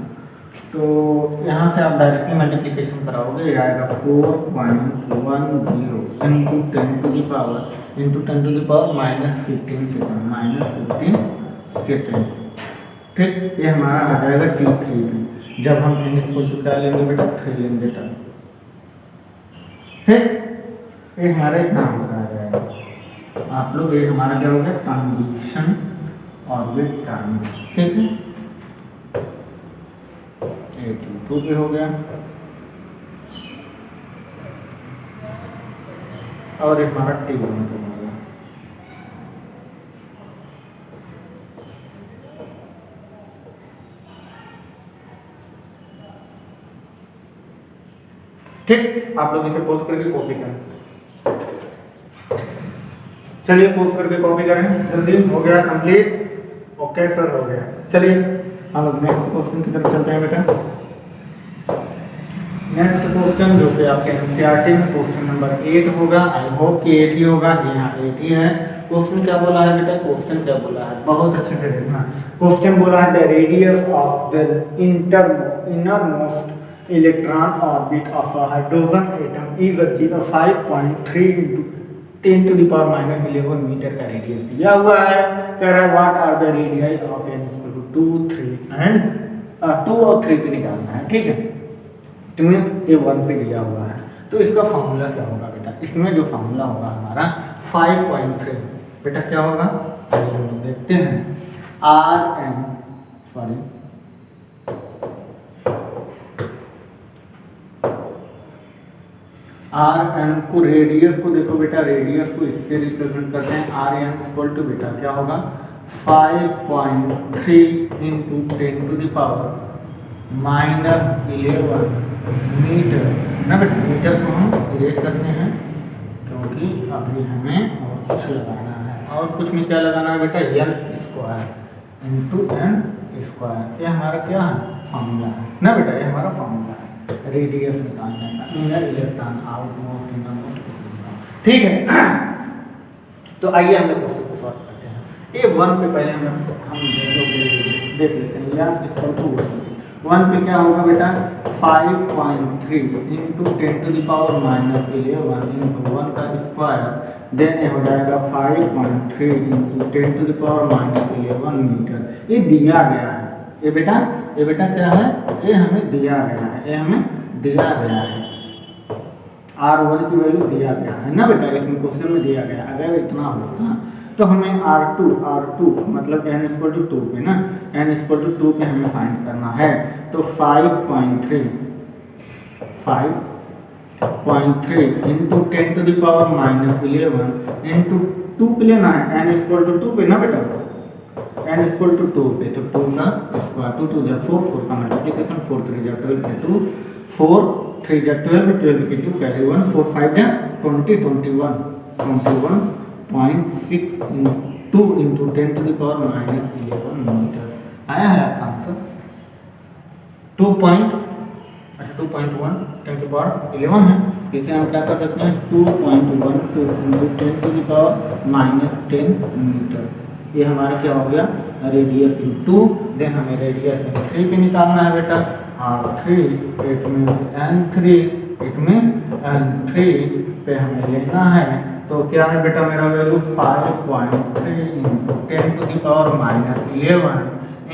तो यहाँ से आप डायरेक्टली मल्टीप्लिकेशन कराओगे, ये आएगा 4.10 into 10 to the power -15 second, -15 second. ठीक, ये हमारा आ जाएगा T3 पे, जब हम n इक्वल टू क्या लेंगे बेटा 3 लेंगे तब। ठीक, ये हमारा इतना आंसर आ जाएगा। आप लोग ये हमारा क्या हो गया ट्रांजिशन ऑर्बिट टाइम। ठीक है, ये T2 पे हो गया और ये हमारा T1 पे हो गया। ठीक, आप लोग इसे पोस्ट करके कॉपी करें। चलिए पोस्ट करके कॉपी करें, जल्दी हो गया कंप्लीट। ओके सर, हो गया। चलिए हम लोग नेक्स्ट क्वेश्चन की तरफ चलते हैं बेटा। नेक्स्ट क्वेश्चन जो कि आपके एनसीईआरटी में क्वेश्चन नंबर 8 होगा। आई होप कि 8 ही होगा। जी हाँ 8 ही है। क्वेश्चन क्या बोला है बेटा, क्वेश्चन क्या बोला है, बहुत अच्छे से देखना। क्वेश्चन बोला है the radius of the innermost electron orbit of a hydrogen atom is 5.3 into 10 to the power minus 11 metre का रेडियस दिया हुआ है। कह रहा है what are the radii of n equal to 2, 3 and 2 और 3 पे निकालना है। ठीक है, तो मीन्स ये 1 पे दिया हुआ है, तो इसका फार्मूला क्या होगा बेटा, इसमें जो फार्मूला होगा हमारा 5.3 बेटा क्या होगा, आइए हम लोग देखते हैं। आर एन को रेडियस को देखो बेटा, रेडियस को इससे रिप्रेजेंट करते हैं। आर एन इक्वल टू बेटा क्या होगा 5.3 into 10 to the power -11 metre ना बेटा। मीटर को हम इरेज करते हैं क्योंकि अभी हमें और कुछ लगाना है, और कुछ में क्या लगाना है बेटा N square into N square. ये हमारा क्या है फार्मूला है ना बेटा, ये हमारा फार्मूला है रेडियस निकालने का, इनर इलेक्ट्रॉन आउटमोस्ट इनरमोस्ट। ठीक है, तो आइए हम लोग क्वेश्चन को सॉल्व करते हैं। ये 1 पे पहले हम देख लेते हैं। या इसका 1 पे क्या होगा बेटा 5.3 into 10 to the power -11 into 1 का स्क्वायर, देन ये हो जाएगा 5.3 into 10 to the power -11 metre. ये दिया गया है, ये बेटा क्या है, ये हमें दिया गया है, ये हमें दिया गया है। R1 की वैल्यू दिया गया है ना बेटा, इसमें क्वेश्चन में दिया गया। अगर इतना होता तो हमें R2 मतलब n इक्वल टू 2 पे ना, n इक्वल टू 2 पे हमें फाइंड करना है। तो 5.3 into 10 to the power -11 into 2 पे लेना है, n इक्वल टू 2 पे ना बेटा, n इक्वल टू 2 पे, तो 2 का स्क्वायर 2 जा 4 4 का मल्टीप्लिकेशन 4 3 जा 12 इंटू 4 3 जा 12 12 की 2 कैरी 1 4 5 जा 20 21.6 2 into 10 to the power -11 metre. आया है आपका आंसर 2.1 10 की पावर 11 है। इसे हम क्या कर सकते हैं 2.12 into 10 to the power -10 metre. ये हमारा क्या हो गया रेडियस इन 2, देन हमें रेडियस इन 3 पे निकालना है बेटा। R3 इट मीन्स N3 पे हमें लेना है। तो क्या है बेटा मेरा value 5.3 into 10 to the power -11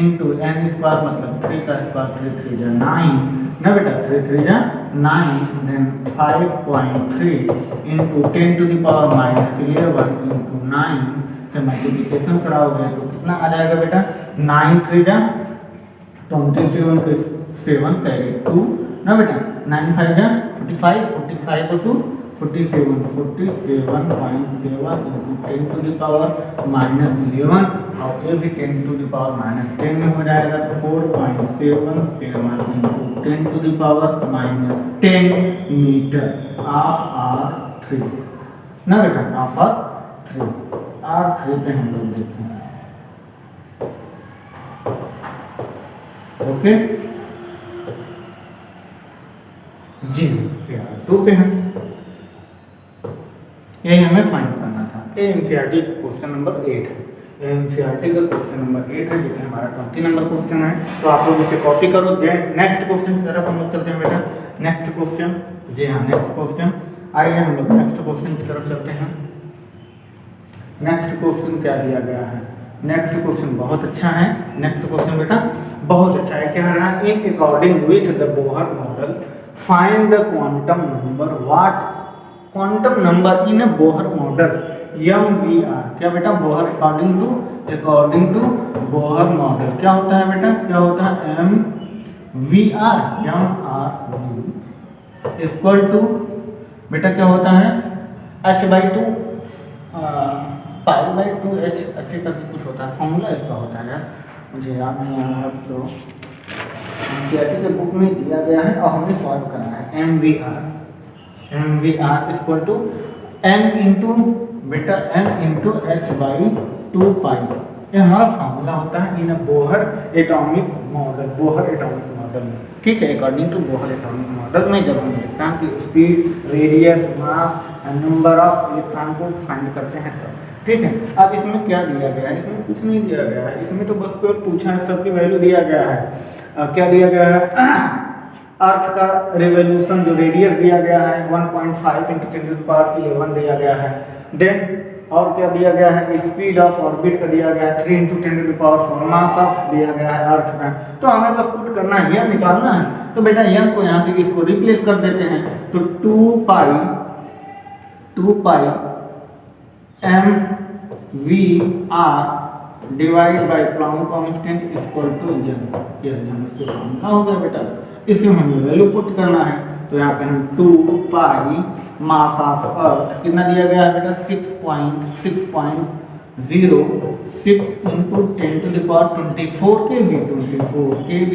into n square मतलब 3 का स्क्वायर 3 3 जा 9 ना बेटा, 3 3 जा 9, then 5.3 into 10 to the power -11 into 9 से मल्टीप्लिकेशन कराओगे तो कितना आ जाएगा बेटा 9 3 जा 27 के 7 कैरी 2 ना बेटा, 9 5 जा 45 को 2 47.7 इंटू 10 to the power -11 और ये भी 10 to the power -10 में हो जाएगा। तो 4.77 into 10 to the power -10 metre of R3 ना बेटा, ऑफ R3 पे हम लोग देखेंगे। ओके जी, R2 पे है, यही हमें फाइंड करना था। ये एनसीईआरटी क्वेश्चन नंबर 8 है। एनसीईआरटी का क्वेश्चन नंबर 8 है, जो कि हमारा 20 नंबर क्वेश्चन है। तो आप लोग इसे कॉपी करो। नेक्स्ट क्वेश्चन की तरफ हम लोग चलते हैं बेटा। नेक्स्ट क्वेश्चन, जी हाँ नेक्स्ट क्वेश्चन, आइए हम लोग नेक्स्ट क्वेश्चन की तरफ चलते हैं। नेक्स्ट क्वेश्चन क्या दिया गया है, नेक्स्ट क्वेश्चन बहुत अच्छा है। नेक्स्ट क्वेश्चन बेटा बहुत अच्छा है। कह रहा है in according with the Bohr model find the quantum number what quantum number in a Bohr model M V R. क्या बेटा Bohr according to Bohr model क्या होता है बेटा, क्या होता है M V R equal to बेटा क्या होता है h/2 π/2 h ऐसे करके कुछ होता है, फॉर्मूला इसका होता है यार मुझे याद नहीं आ रहा। तो एनसीईआरटी के बुक में दिया गया है और हमने सॉल्व करा है। M V R equal to N into बेटा एन इंटू h/2 पाई, ये हमारा फार्मूला होता है इन बोहर एटॉमिक मॉडल में। ठीक है, according to Bohr atomic model में जब हम इलेक्ट्रॉन की speed, radius, mass and number of electron को फाइंड करते हैं तब। ठीक है, अब इसमें क्या दिया गया है, इसमें कुछ नहीं दिया गया है, इसमें तो बस कोई पूछा है, सबकी वैल्यू दिया गया है। क्या दिया गया है अर्थ का रिवोल्यूशन जो रेडियस दिया गया है 1.5 × 10⁻11 दिया गया है। देन और क्या दिया गया है, स्पीड ऑफ ऑर्बिट का दिया गया है 3 × 10⁴, मास ऑफ दिया गया है अर्थ का। तो हमें बस पुट करना है, यह निकालना है। तो बेटा यह को यहाँ से इसको रिप्लेस कर देते हैं, तो 2 pi M V R divide by Planck constant equal to यह हो गया बेटा। इसमें हमें वैल्यू पुट करना है, तो यहाँ पे हम 2 पाई मास ऑफ अर्थ कितना दिया गया है बेटा 6.06 × 10⁻24 kg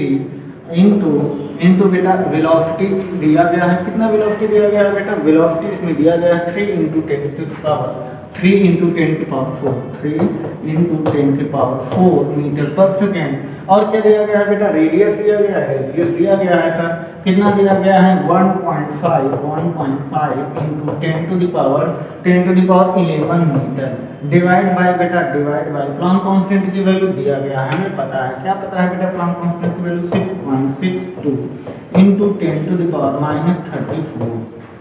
इंटू बेटा वेलोसिटी दिया गया है। कितना वेलोसिटी दिया गया है बेटा, वेलोसिटी इसमें दिया गया है 3 × 10⁻4 मीटर पर सेकेंड। और क्या दिया गया है बेटा, रेडियस दिया गया है, रेडियस दिया गया है सर कितना दिया गया है 1.5 × 10⁻11 metre divide by Planck constant की वैल्यू दिया गया है, हमें पता है। क्या पता है बेटा, प्लांक कांस्टेंट की वैल्यू 6.62 × 10⁻34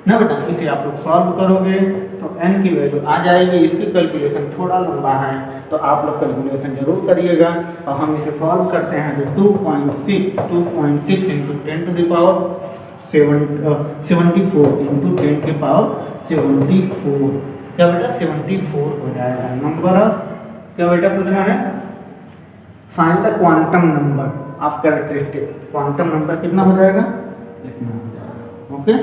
ना बेटा। इसे आप लोग सॉल्व करोगे तो n की वैल्यू आ जाएगी। इसकी कैलकुलेशन थोड़ा लंबा है तो आप लोग कैलकुलेशन जरूर करिएगा। और हम इसे सॉल्व करते हैं तो 2.6 × 10⁻74 क्या बेटा 74 हो जाएगा। नंबर ऑफ क्या बेटा पूछा है, find the quantum number of characteristic. Quantum number कितना हो जाएगा, इतना हो जाएगा। Okay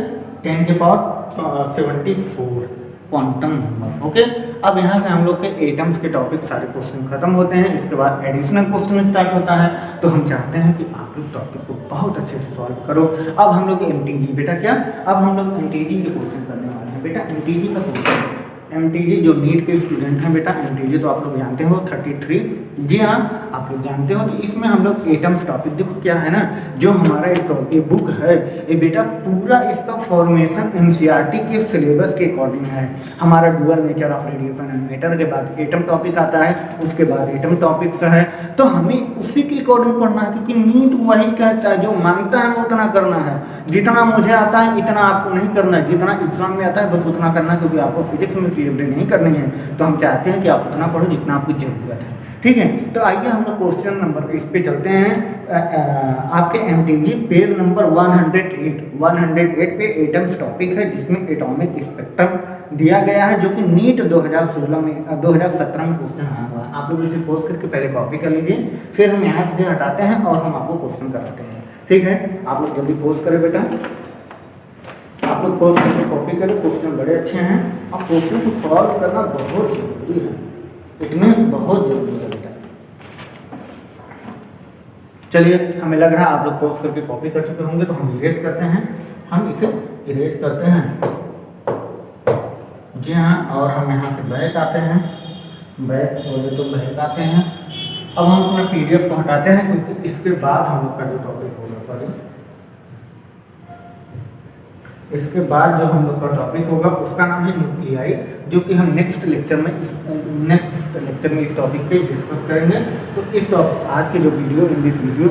10⁻74 quantum number. ओके, अब यहाँ से हम लोग के एटम्स के टॉपिक सारे क्वेश्चन खत्म होते हैं। इसके बाद एडिशनल क्वेश्चन स्टार्ट होता है। तो हम चाहते हैं कि आप लोग टॉपिक को बहुत अच्छे से सॉल्व करो। अब हम लोग एमटीजी बेटा क्या, अब हम लोग एमटीजी के क्वेश्चन करने वाले हैं बेटा। एमटीजी का क्वेश्चन, एमटीजी जो नीट के स्टूडेंट हैं बेटा, एमटीजी तो आप लोग जानते हो 33, जी हाँ आप लोग जानते हो। तो इसमें हम लोग एटम्स टॉपिक देखो क्या है ना, जो हमारा ये बुक है ये बेटा पूरा इसका फॉर्मेशन एनसीईआरटी के सिलेबस के अकॉर्डिंग है। हमारा dual nature of radiation and matter के बाद एटम टॉपिक आता है, उसके बाद एटम टॉपिक्स है। तो हमें उसी के अकॉर्डिंग पढ़ना है, क्योंकि नीट वही कहता है जो मांगता है उतना करना है। जितना मुझे आता है इतना आपको नहीं करना है, जितना एग्जाम में आता है बस उतना करना है, क्योंकि आपको फिजिक्स में पीएचडी नहीं करनी है। तो हम चाहते हैं कि आप उतना पढ़ो जितना आपको जरूरत है। ठीक है, तो आइए हम लोग क्वेश्चन नंबर इस पे चलते हैं। आपके एमटीजी पेज नंबर 108 पे एटम्स टॉपिक है, जिसमें एटॉमिक स्पेक्ट्रम दिया गया है, जो कि नीट 2017 में क्वेश्चन आया हुआ है। आप लोग इसे पोस्ट करके पहले कॉपी कर लीजिए, फिर हम यहाँ से हटाते हैं और हम आपको क्वेश्चन कराते हैं। ठीक है, आप लोग जल्दी पोस्ट करें बेटा, आप लोग पोस्ट करके कॉपी करें। क्वेश्चन बड़े अच्छे हैं और क्वेश्चन को सॉल्व करना बहुत जरूरी है, इतने बहुत जरूरी है बेटा। चलिए, हमें लग रहा है आप लोग पोस्ट करके कॉपी कर चुके होंगे, तो हम इरेज करते हैं, हम इसे इरेज करते हैं। जी हाँ, और हम यहाँ से बैक आते हैं, बैक बोले तो बैक आते हैं। अब हम अपना पीडीएफ को हटाते हैं, क्योंकि इसके बाद हम लोग का जो टॉपिक होगा, इसके बाद जो हम लोग का टॉपिक होगा उसका नाम है न्यूक्लियाई, जो कि हम नेक्स्ट लेक्चर में इस टॉपिक पे डिस्कस करेंगे। तो इस आज के जो video, in this video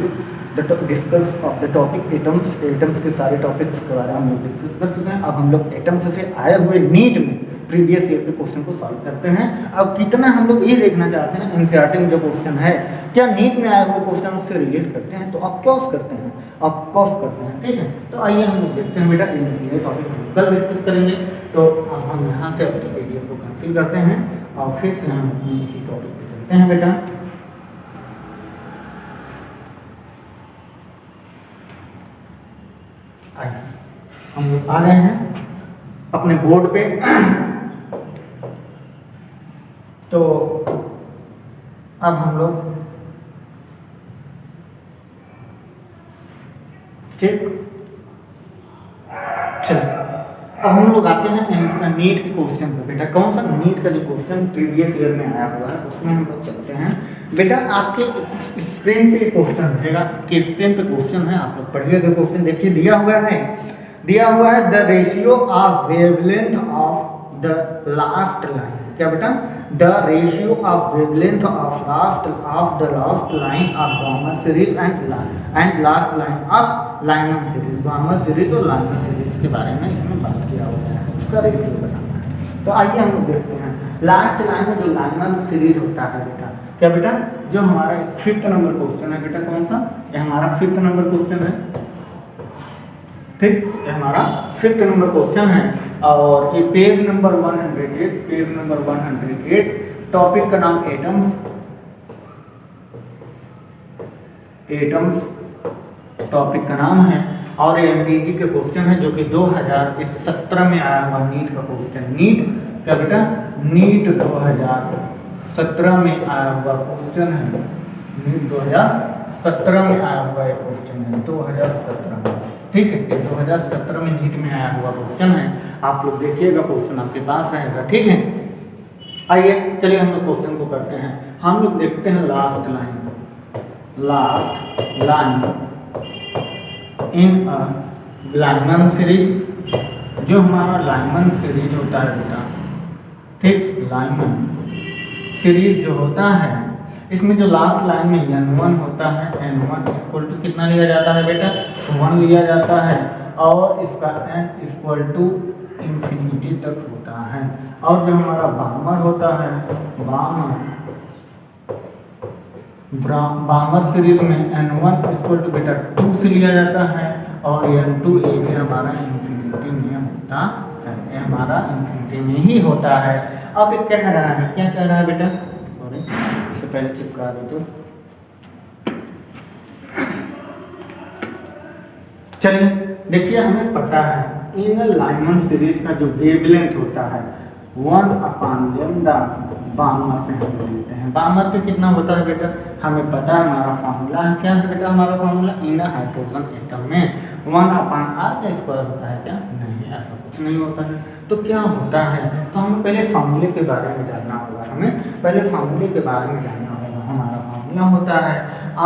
the discuss of the topic atoms के सारे टॉपिक्स के बारे में हम लोग डिस्कस कर चुके हैं। अब हम लोग एटम्स से आए हुए नीट में प्रीवियस ईयर के क्वेश्चन को सॉल्व करते हैं। अब कितना हम लोग ये देखना चाहते हैं एनसीईआरटी में जो क्वेश्चन है क्या नीट में आए हुए क्वेश्चन उससे रिलेट करते हैं, तो ऑफकोर्स करते हैं, ऑफकोर्स करते हैं। ठीक है, तो आइए हम लोग देखते हैं बेटा, ये टॉपिक हम कल डिस्कस करेंगे। तो अब हम यहाँ से अपने PDF को कैंसिल करते हैं और फिर से हम अपने इसी टॉपिक पे चलते हैं बेटा। आइए हम लोग आ रहे हैं अपने बोर्ड पे। तो अब हम लोग ठीक, चलो अब हम लोग आते हैं नीट के क्वेश्चन पे बेटा। कौन सा नीट का जो क्वेश्चन प्रीवियस ईयर में आया हुआ है उसमें हम लोग चलते हैं बेटा। आपके स्क्रीन पे क्वेश्चन रहेगा, कि स्क्रीन पे क्वेश्चन है, आप लोग पढ़िएगा। क्वेश्चन देखिए दिया हुआ है the ratio of wavelength of the last line. क्या बेटा? The ratio of wavelength of the last line of Balmer series and last line of Lyman series. Barmer series और लाइमन सीरीज के बारे में इसमें बात किया हुआ है, उसका रेशियो बताना है। तो आइए हम लोग देखते हैं लास्ट लाइन में जो लाइमन सीरीज होता है बेटा। क्या बेटा? जो हमारा 5th नंबर क्वेश्चन है बेटा, कौन सा? ये हमारा 5th नंबर क्वेश्चन है। ठीक, ये हमारा 5th नंबर क्वेश्चन है और ये पेज नंबर 108, टॉपिक का नाम एटम्स टॉपिक का नाम है और ये एमटीजी के क्वेश्चन है जो कि 2017 में आया हुआ नीट का क्वेश्चन। नीट क्या बेटा? नीट 2017 में आया हुआ क्वेश्चन है। नीट 2017 में आया हुआ एक क्वेश्चन है, 2017 में। ठीक है, 2017 में नीट में आया हुआ क्वेश्चन है। आप लोग देखिएगा, क्वेश्चन आपके पास रहेगा। ठीक है, आइए चलिए हम लोग क्वेश्चन को करते हैं। हम लोग देखते हैं last line in Lyman series. जो हमारा लाइमन सीरीज होता है बेटा, ठीक, लाइमन सीरीज जो होता है इसमें जो लास्ट लाइन में n1 होता है, n1 इक्वल टू कितना लिया जाता है बेटा? 1 लिया जाता है और इसका n इक्वल टू इंफिनिटी तक होता है। और जो हमारा बार्मर होता है, बार्मर सीरीज में n1 इक्वल टू बेटा 2 से लिया जाता है और n2 ये भी हमारा इंफिनिटी में होता है। ये हमारा इंफिनिटी में ही होता है। अब ये कह रहा है, क्या कह रहा है बेटा? सॉरी, इससे पहले चिपका दे तो। चलिए देखिए, हमें पता है इन लाइमन सीरीज का जो वेवलेंथ होता है 1/λ बार्मर पे हम लेते हैं। बार्मर पे कितना होता है बेटा? हमें पता है, हमारा फार्मूला है। क्या है बेटा हमारा फार्मूला? इन हाइड्रोजन एटम में 1/r का स्क्वायर होता है। क्या? नहीं, ऐसा कुछ नहीं होता है। तो क्या होता है? तो हमें पहले फार्मूले के बारे में जानना होगा। हमारा फार्मूला होता है r²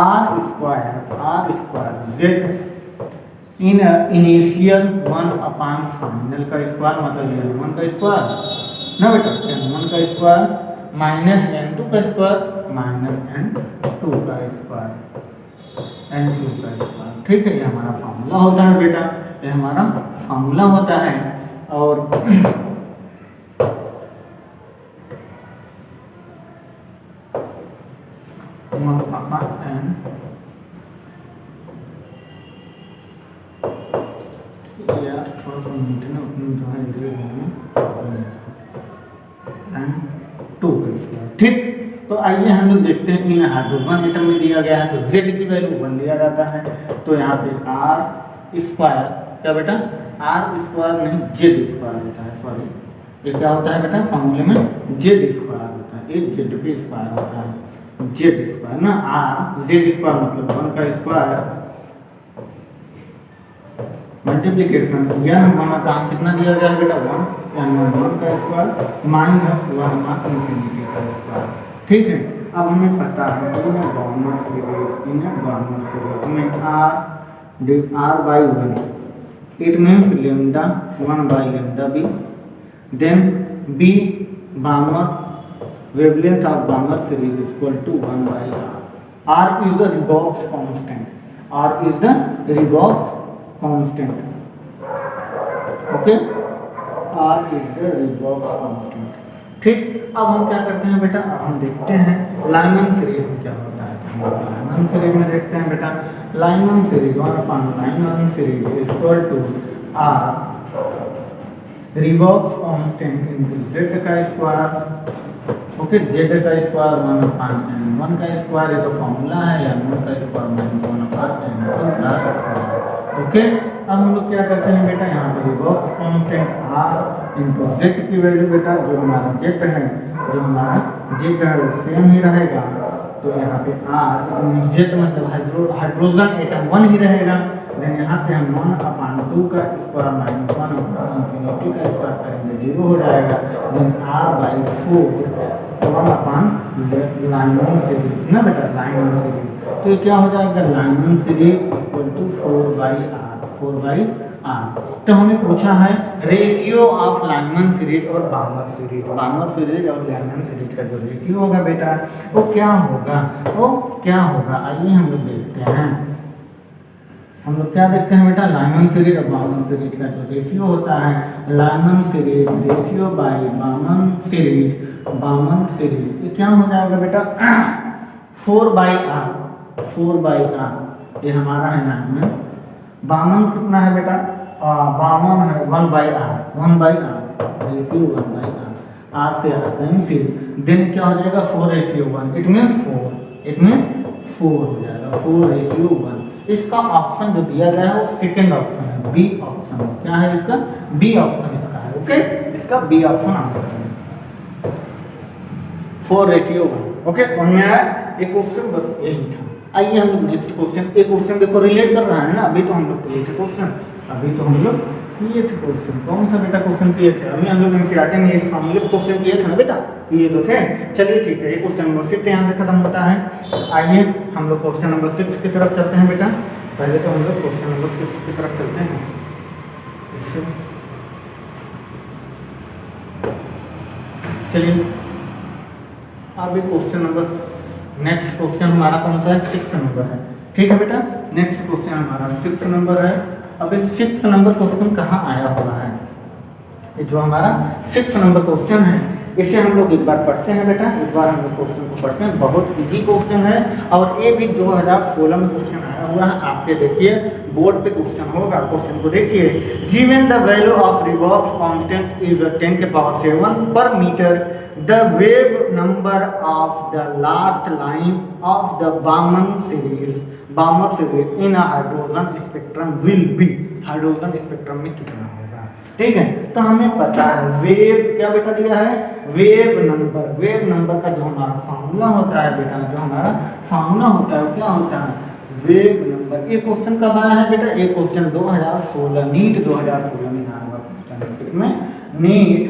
z इन इनिशियल 1/फाइनल का स्क्वायर, मतलब n1 का स्क्वायर ना बेटा, n1 का स्क्वायर माइनस n2 का स्क्वायर माइनस n2 का स्क्वायर। ठीक है, ये हमारा फार्मूला होता है बेटा, ये हमारा फार्मूला होता है। और यार थोड़ा सा मीठना उतना जो है n2 का स्क्वायर। ठीक, तो आइए हम लोग देखते हैं इन हाइड्रोजन एटम में दिया गया है तो z की वैल्यू 1 लिया जाता है। तो यहाँ पे r², क्या बेटा? r² नहीं, z² होता है। सॉरी, ये क्या होता है बेटा? फार्मूले में z² होता है, एक z पे स्क्वायर होता है, z² ना, z² मतलब 1 का स्क्वायर मल्टीप्लीकेशन n हमारा काम कितना दिया गया है बेटा? 1 का स्क्वायर माइनस 1 इंफिनिटी का स्क्वायर। ठीक है, अब हमें पता है इन बार्मर सीरीज में r/1 it means λ 1/λ then b Balmer wavelength of Balmer series equal to 1/r। r is the Rebox constant। Okay, R is the रिबॉक्स कांस्टेंट। ठीक, अब हम क्या करते हैं बेटा, अब हम देखते हैं लाइमन सीरीज में क्या होता है। तो हम लाइमन सीरीज में देखते हैं बेटा, Lyman series 1 Lyman series is equal to R रिबॉक्स कांस्टेंट इनटू जेड का स्क्वायर। ओके, जेड का स्क्वायर 1/n, 1 का स्क्वायर ये तो फॉर्मूला है, या 1 का स्क्वायर माइनस 1/n का स्क्वायर। ओके, अब हम लोग क्या करते हैं बेटा, यहाँ पर रिबॉक्स कांस्टेंट आर इनटू जेड की वैल्यू बेटा, जो हमारा जेड है, जो हमारा जेड है वो सेम ही रहेगा। तो यहाँ पे आर जेड मतलब हाइड्रोजन एटम 1 ही रहेगा। देन यहाँ से हम 1/2 का स्क्वायर माइनस 1/इंफिनिटी का स्क्वायर करेंगे, 0 हो जाएगा। देन r/4 1 लाइमन सीरीज ना बेटा, लाइमन सीरीज। तो ये क्या हो जाएगा, Lyman series equal to 4/r। तो हमें पूछा है रेशियो ऑफ लाइमन सीरीज और बामर सीरीज। बामर सीरीज और लाइमन सीरीज का जो रेशियो होगा बेटा वो क्या होगा, आइए हम लोग देखते हैं। हम लोग क्या देखते हैं बेटा, लाइमन सीरीज और बामन सीरीज का जो रेशियो होता है, Lyman series ratio by Balmer series ये क्या हो जाएगा बेटा 4/r। ये हमारा है लाइमन। बामन कितना है बेटा, बामन है 1/r रेशियो 1/r, r से r कैंसिल। देन क्या हो जाएगा 4/1, इट मींस 4 हो जाएगा 4/1। इसका ऑप्शन जो दिया गया है वो सेकंड ऑप्शन है, बी ऑप्शन। क्या है इसका, बी ऑप्शन इसका है। ओके, इसका बी ऑप्शन आंसर है 4/1। ओके, समझ में आया, एक क्वेश्चन बस यही था। आइए हम लोग नेक्स्ट क्वेश्चन, एक क्वेश्चन देखो रिलेट कर रहा है ना, अभी तो हम लोग किए थे क्वेश्चन, कौन सा बेटा क्वेश्चन किए थे, अभी हम लोग एनसीईआरटी में इस फॉर्मूले पे क्वेश्चन किए थे ना बेटा, किए तो थे। चलिए ठीक है, ये क्वेश्चन नंबर 6 यहाँ से खत्म होता है। आइए हम लोग क्वेश्चन नंबर 6 की तरफ चलते हैं बेटा। पहले तो हम लोग क्वेश्चन नंबर 6 की तरफ चलते हैं। चलिए अब क्वेश्चन नंबर, नेक्स्ट क्वेश्चन हमारा कौन सा है, 6 नंबर है। ठीक है बेटा, नेक्स्ट क्वेश्चन हमारा 6 नंबर है। अब इस 6 नंबर क्वेश्चन कहाँ आया हुआ है, ये जो हमारा 6 नंबर क्वेश्चन है इसे हम लोग एक बार पढ़ते हैं बेटा। एक बार हम लोग क्वेश्चन को पढ़ते हैं, बहुत इजी क्वेश्चन है और ये भी 2016 में क्वेश्चन आया हुआ है। आपके देखिए बोर्ड पे क्वेश्चन होगा, क्वेश्चन को देखिए। गिवन द वैल्यू ऑफ रिबॉक्स constant is 10⁷ per metre, the wave number of the last line of the Balmer series in hydrogen spectrum will be. Hydrogen spectrum में कितना होगा, ठीक है। तो हमें पता है वेव क्या बेटा दिया है, वेव नंबर का जो हमारा फार्मूला होता है बेटा, जो हमारा फार्मूला होता है वो क्या होता है, वेव नंबर। ये क्वेश्चन कब आया है बेटा, ये क्वेश्चन 2016 नीट 2016 में आया हुआ क्वेश्चन है। किसमें, नीट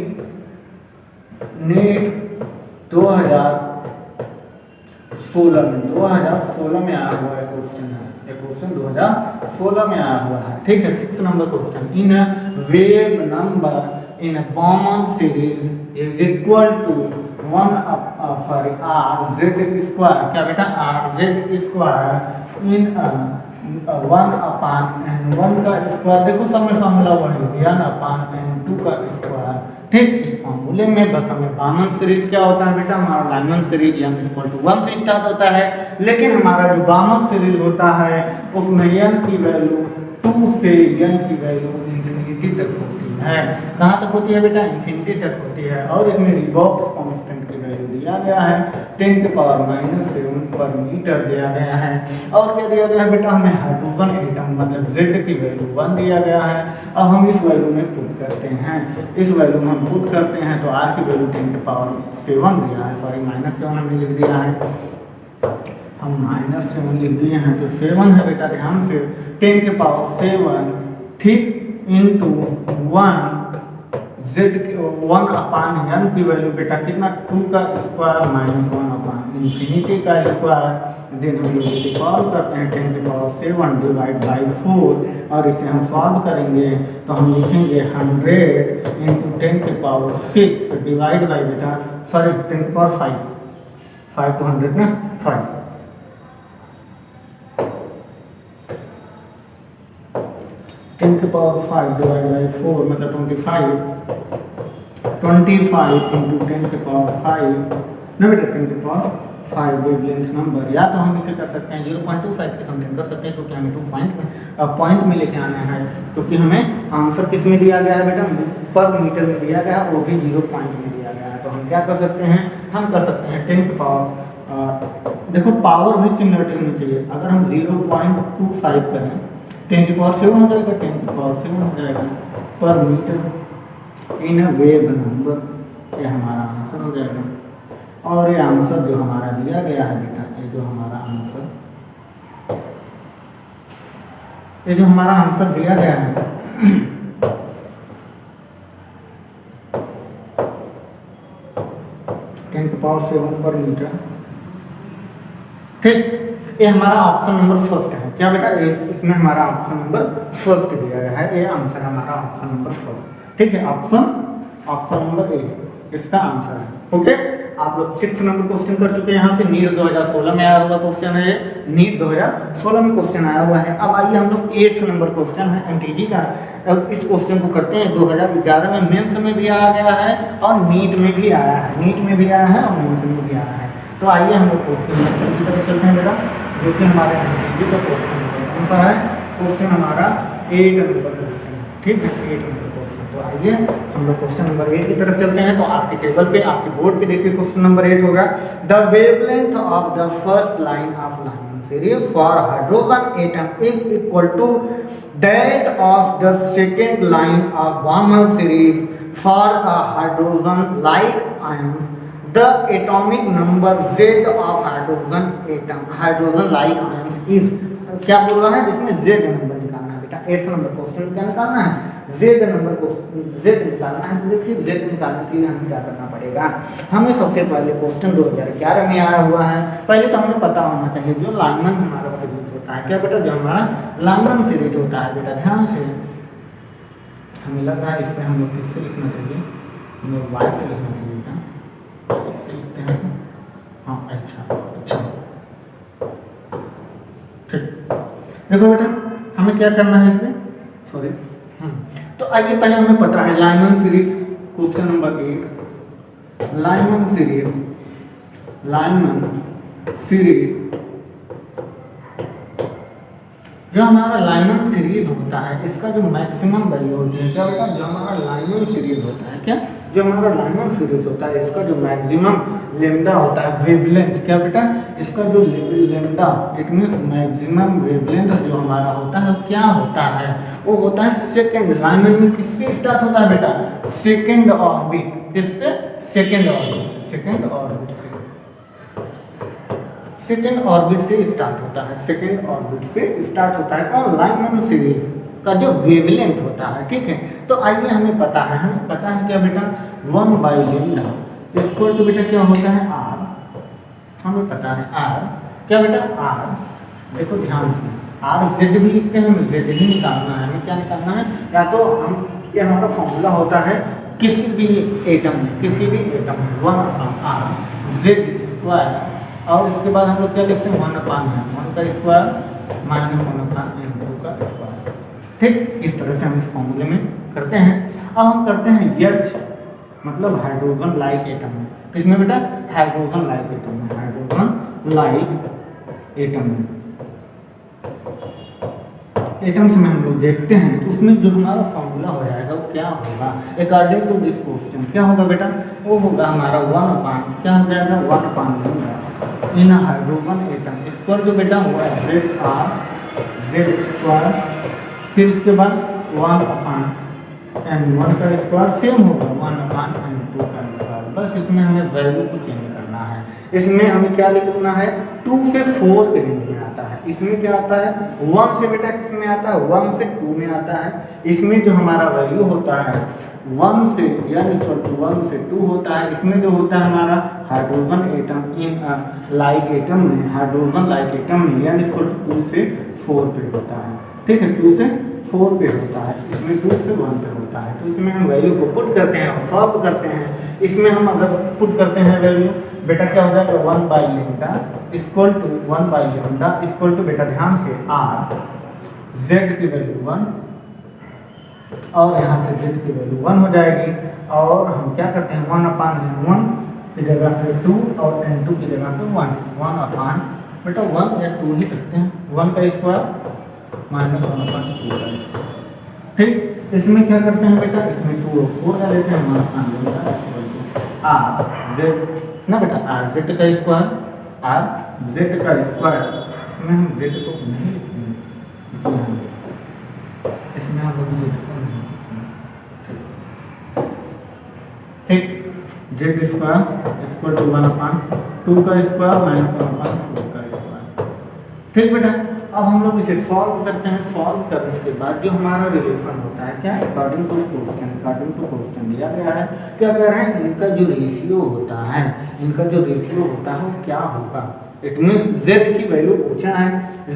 2016 में आया हुआ है क्वेश्चन है। ये क्वेश्चन 2016 में आया हुआ है, ठीक है। 6 number question, in wave number in Balmer series is equal to rz square. क्या बेटा, rz स्क्वायर इन 1/n1 का स्क्वायर। देखो सब में फार्मूला वही n/n2 का स्क्वायर, ठीक। इस फार्मूले में बस हमें बामर सीरीज क्या होता है बेटा, हमारा लाइमन सीरीज n=1 से स्टार्ट होता है, लेकिन हमारा जो बामर सीरीज होता है उसमें n की वैल्यू 2 से n की वैल्यू इंफिनिटी तक होती है। कहाँ तक होती है बेटा, इंफिनिटी तक होती है। और इसमें रिबॉक्स कांस्टेंट की वैल्यू दिया गया है 10⁻⁷ पर मीटर दिया गया है। और क्या दिया गया है बेटा, हमें हाइड्रोजन एटम मतलब Z की वैल्यू 1 दिया गया है। अब हम इस वैल्यू में पुट करते हैं, इस वैल्यू में हम पुट करते हैं तो R की वैल्यू 10⁻⁷ दिया है, सॉरी -7 हमने लिख दिया है, हम -7 लिख दिए हैं। तो 7 है बेटा, ध्यान से 10⁻⁷, ठीक, इंटू 1 1/n की वैल्यू बेटा कितना, 2 का स्क्वायर माइनस 1/इंफिनिटी का स्क्वायर। देन हम लोग इसे सॉल्व करते हैं, 10⁻⁷ डिवाइड बाई 4, और इसे हम सॉल्व करेंगे तो हम लिखेंगे 100 इंटू 10⁻⁶ डिवाइड बाई बेटा, सॉरी 10⁻⁵, 5 to 100 ना, 5 10 की पावर 5 डिवाइड बाई 4 मतलब 25 इंटू 10 की पावर 5 ना बेटा 10 की पावर 5 वेवलेंथ नंबर। या तो हम इसे कर सकते हैं 0.25 के समथिंग कर सकते हैं, क्योंकि हमें 2 पॉइंट में लेके आना है, क्योंकि हमें आंसर किस में दिया गया है बेटा, पर मीटर में दिया गया है, वो भी 0 पॉइंट में दिया गया है। तो हम क्या कर सकते हैं, हम कर सकते हैं 10 की पावर, देखो पावर भी सिमिलरिटी होनी चाहिए। अगर हम 0.25 करें 10 की पावर 7 हो जाएगा, 10 की पावर 7 हो जाएगा पर मीटर इन वेव नंबर, ये हमारा आंसर हो जाएगा। और ये आंसर जो हमारा दिया गया है बेटा, ये जो हमारा आंसर दिया गया है 10 की पावर 7 पर मीटर, ठीक। ये हमारा ऑप्शन नंबर फर्स्ट है। क्या बेटा, इसमें हमारा ऑप्शन नंबर फर्स्ट दिया गया है, ये आंसर हमारा ऑप्शन नंबर फर्स्ट, ठीक है। ऑप्शन नंबर ए इसका आंसर है। ओके, आप लोग 6 नंबर क्वेश्चन कर चुके हैं। यहाँ से नीट 2016 में आया हुआ क्वेश्चन है, नीट 2016 में क्वेश्चन आया हुआ है। अब आइए हम लोग 8 नंबर क्वेश्चन है एमटीजी का। अब इस क्वेश्चन को करते हैं। 2011 में मेंस में भी आ गया है और नीट में भी आया है, नीट में भी आया है और मेंस में भी आया है। तो आइए हम लोग क्वेश्चन की तरफ चलते हैं बेटा, जो कि हमारे एमटीजी का क्वेश्चन है। कौन सा है क्वेश्चन, हमारा 8 नंबर क्वेश्चन, ठीक है, 8 नंबर क्वेश्चन। तो आइए हम लोग क्वेश्चन नंबर 8 की तरफ चलते हैं। तो आपके टेबल पे, आपके बोर्ड पे देखिए क्वेश्चन नंबर 8 होगा, the wavelength of the first line of Lyman series for hydrogen atom is equal to that of the second line of Balmer series for a hydrogen like ions. The atomic number Z of hydrogen like ions is, क्या बोल रहा है इसमें, Z number निकालना है बेटा। 8th number question क्या निकालना है, Z नंबर को Z निकालना है। तो देखिए Z निकालने के लिए हमें क्या करना पड़ेगा, हमें सबसे पहले क्वेश्चन 2011 में आया हुआ है। पहले तो हमें पता होना चाहिए जो लाइनमैन हमारा सीरीज होता है, क्या बेटा, जो हमारा लाइनमैन सीरीज होता है बेटा। ध्यान से, हमें लग रहा है इसमें हम लोग किससे लिखना चाहिए, हमें वाई से लिखना चाहिए क्या, इससे लिखते हैं। हाँ, अच्छा, ठीक। देखो बेटा, हमें क्या करना है इसमें, सॉरी, तो आइए पहले हमें पता है lineman series, question number 8, lineman series जो हमारा लाइनमैन सीरीज होता है, इसका जो मैक्सिमम वैल्यू होती है, क्या बेटा, जो हमारा लाइनमैन सीरीज होता है, क्या, जो हमारा लाइनमैन सीरीज होता है, इसका जो मैक्सिमम लेमडा होता है, वेवलेंथ, क्या बेटा, इसका जो lambda, it means maximum wavelength जो हमारा होता है, क्या होता है, वो होता है सेकंड। लाइनमैन में किससे स्टार्ट होता है बेटा, सेकंड ऑर्बिट, किससे, सेकंड ऑर्बिट से स्टार्ट होता है कौन, लाइनमैन सीरीज का जो वेवलेंथ होता है, ठीक है। तो आइए हमें पता है क्या बेटा, 1/λ इक्वल टू बेटा क्या होता है, r, हमें पता है r, क्या बेटा, r, देखो ध्यान से, r z भी लिखते हैं, हमें z ही निकालना है। हमें क्या निकालना है, या तो हम, ये हमारा फॉर्मूला होता है किसी भी एटम में, 1/r z², और इसके बाद हम लोग क्या लिखते हैं, 1/n, 1 का स्क्वायर माइनस 1/n2 का स्क्वायर, ठीक। इस तरह से हम इस फॉर्मूले में करते हैं। अब हम करते हैं H, मतलब हाइड्रोजन लाइक एटम में, किसमें बेटा, हाइड्रोजन लाइक एटम में, एटम्स में हम लोग देखते हैं। तो उसमें जो हमारा फॉर्मूला हो जाएगा वो क्या होगा, अकॉर्डिंग टू दिस क्वेश्चन क्या होगा बेटा, वो होगा हमारा 1/, क्या हो जाएगा, 1/, इन हाइड्रोजन एटम इक्वल टू बेटा हुआ Z², फिर उसके बाद 1/n1 का स्क्वायर सेम होगा 1/n2 का स्क्वायर। बस इसमें हमें वैल्यू को चेंज करना है। इसमें हमें क्या लिखना है, 2 से 4 के रेंज में आता है। इसमें क्या आता है, 1 से बेटा किस में आता है, 1 से 2 में आता है। इसमें जो हमारा वैल्यू होता है 1 से, यानी 1 से 2 होता है। इसमें जो होता है हमारा hydrogen atom in like atom में, हाइड्रोजन लाइक एटम में, यानी 2 से 4 पे होता है, ठीक है, 2 से 4 पे होता है। इसमें 2 से 1 पे होता है। तो इसमें हम वैल्यू को पुट करते हैं और सॉल्व करते हैं। इसमें हम अगर पुट करते हैं वैल्यू, बेटा क्या हो जाएगा, 1/λ इक्वल टू 1/λ इक्वल टू बेटा ध्यान से r, z की वैल्यू 1, और यहाँ से z की वैल्यू 1 हो जाएगी। और हम क्या करते हैं 1/n1 की जगह पे 2 और n2 की जगह पे 1 बेटा 1 या 2 ही रखते हैं, 1 का स्क्वायर माइनस 1/2 का स्क्वायर। ठीक, इसमें क्या करते हैं बेटा, इसमें 2 और 4 का लेते हैं, आर जेड ना बेटा, आर जेड का स्क्वायर, आर जेड का स्क्वायर। इसमें हम जेड को नहीं लिखेंगे, जी हाँ इसमें हम लोग जेड को नहीं लिखेंगे। ठीक, जेड स्क्वायर इक्वल टू 1/2 का स्क्वायर माइनस 1/4 का स्क्वायर। ठीक बेटा, अब हम लोग इसे सॉल्व करते हैं। सॉल्व करने के बाद जो हमारा रिलेशन होता है क्या, अकॉर्डिंग टू क्वेश्चन दिया गया है, क्या कह रहे हैं, इनका जो रेशियो होता है, वो क्या होगा। इट मीन्स जेड की वैल्यू पूछा है।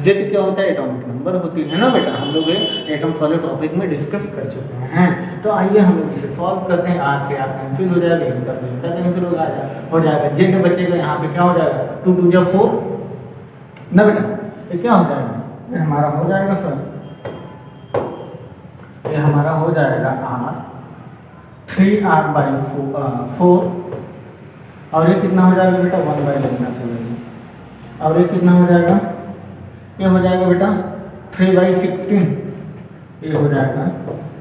जेड क्या होता है, एटॉमिक नंबर होती है ना बेटा, हम लोग एटम वाले टॉपिक में डिस्कस कर चुके हैं। तो आइए हम लोग इसे सॉल्व करते हैं। आर से आर कैंसिल हो जाएगा, इनका से इनका कैंसिल हो जाएगा, जेड बचेगा, यहाँ पे क्या हो जाएगा 2 2 जा 4 ना बेटा, ये क्या हो जाएगा, ये हमारा हो जाएगा सर, ये हमारा हो जाएगा आर 3r/4 और ये कितना हो जाएगा बेटा 1/λ। और ये कितना हो जाएगा, ये हो जाएगा बेटा 3/16, ये हो जाएगा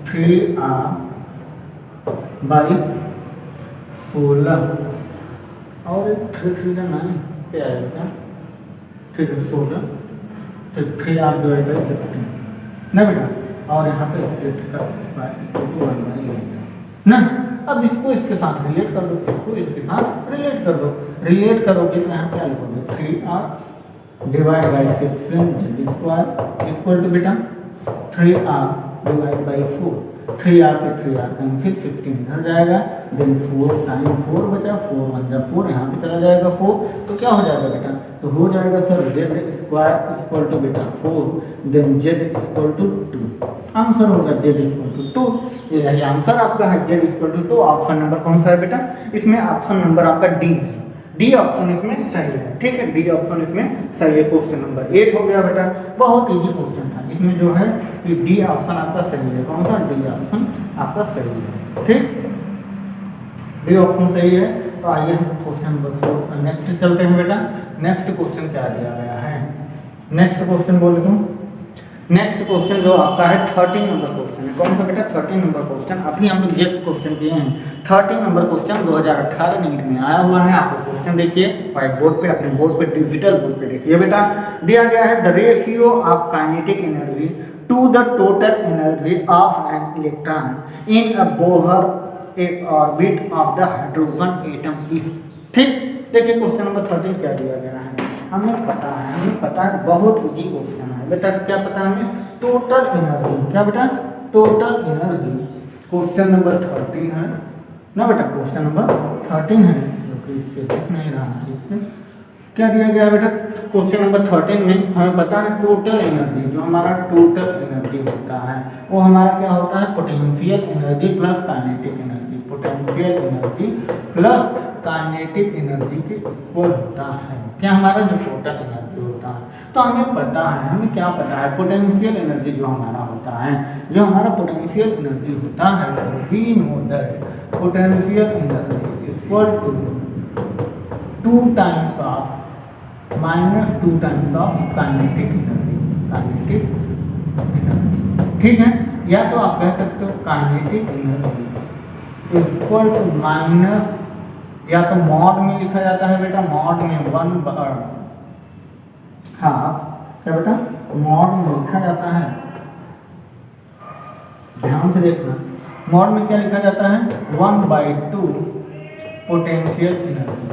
3r/16 और 3 का 9 क्या आएगा, ठीक है 16, फिर 3r/16 ना बेटा, और यहाँ पे सेट का स्क्वायर 1/λ ना। अब इसको इसके साथ रिलेट कर दो, इसको इसके साथ रिलेट कर दो, रिलेट करोगे तो यहाँ क्या लिखोगे 3r/16 Z square equal to बेटा 3r/4, 3r से 3r कैंसिल, 16 इधर जाएगा, देन 4 टाइम 4 बचा, 4 1 जा 4, यहाँ पे चला जाएगा 4, तो क्या हो जाएगा बेटा, तो हो जाएगा sir Z square equal to बेटा 4, then Z equal to 2। Answer होगा जेड इक्वल टू 2। ये रही आंसर आपका है, Z equal to 2। Option number कौन सा है बेटा, इसमें ऑप्शन नंबर आपका डी ऑप्शन इसमें सही है। ठीक है, डी ऑप्शन इसमें सही है। क्वेश्चन नंबर 8 हो गया बेटा, बहुत इजी क्वेश्चन था। इसमें जो है कि डी ऑप्शन आपका सही है। कौन सा, डी ऑप्शन आपका सही है। ठीक, डी ऑप्शन सही है। तो आइए हम क्वेश्चन नंबर 4 नेक्स्ट चलते हैं बेटा। नेक्स्ट क्वेश्चन क्या दिया गया है, नेक्स्ट क्वेश्चन बोल दूं, नेक्स्ट क्वेश्चन जो आपका है 13 नंबर क्वेश्चन है। कौन सा बेटा, 13 नंबर क्वेश्चन। अभी हम लोग जस्ट क्वेश्चन किए हैं 13 नंबर क्वेश्चन 2018 नीट में आया हुआ है। आप क्वेश्चन देखिए व्हाइट बोर्ड पे, अपने बोर्ड पे, डिजिटल बोर्ड पे देखिए बेटा। दिया गया है the ratio of kinetic energy to the total energy of an electron in a Bohr orbit of the hydrogen atom is. ठीक, देखिए क्वेश्चन नंबर 13 क्या दिया गया है, हमें पता है, बहुत इजी क्वेश्चन है बेटा। क्या पता है हमें, टोटल एनर्जी, क्या बेटा, टोटल एनर्जी। क्वेश्चन नंबर 13 है ना बेटा, क्वेश्चन नंबर 13 है, क्योंकि इससे दिख नहीं रहा है, इससे क्या दिया गया है बेटा। क्वेश्चन नंबर 13 में हमें पता है टोटल एनर्जी, जो हमारा टोटल एनर्जी होता है वो हमारा क्या होता है, potential energy plus kinetic energy, potential energy plus kinetic energy के इक्वल होता है। क्या हमारा जो टोटल एनर्जी होता है, तो हमें पता है, हमें क्या पता है, पोटेंशियल एनर्जी जो हमारा होता है, जो हमारा पोटेंशियल एनर्जी होता है, we know that potential energy equal to 2 times of -2 times of kinetic energy, ठीक है। या तो आप कह सकते हो kinetic energy equal to minus, या तो मॉड में लिखा जाता है बेटा, मॉड में 1/, हाँ क्या बेटा, मॉड में लिखा जाता है, ध्यान से देखना, मॉड में क्या लिखा जाता है 1/2 पोटेंशियल एनर्जी।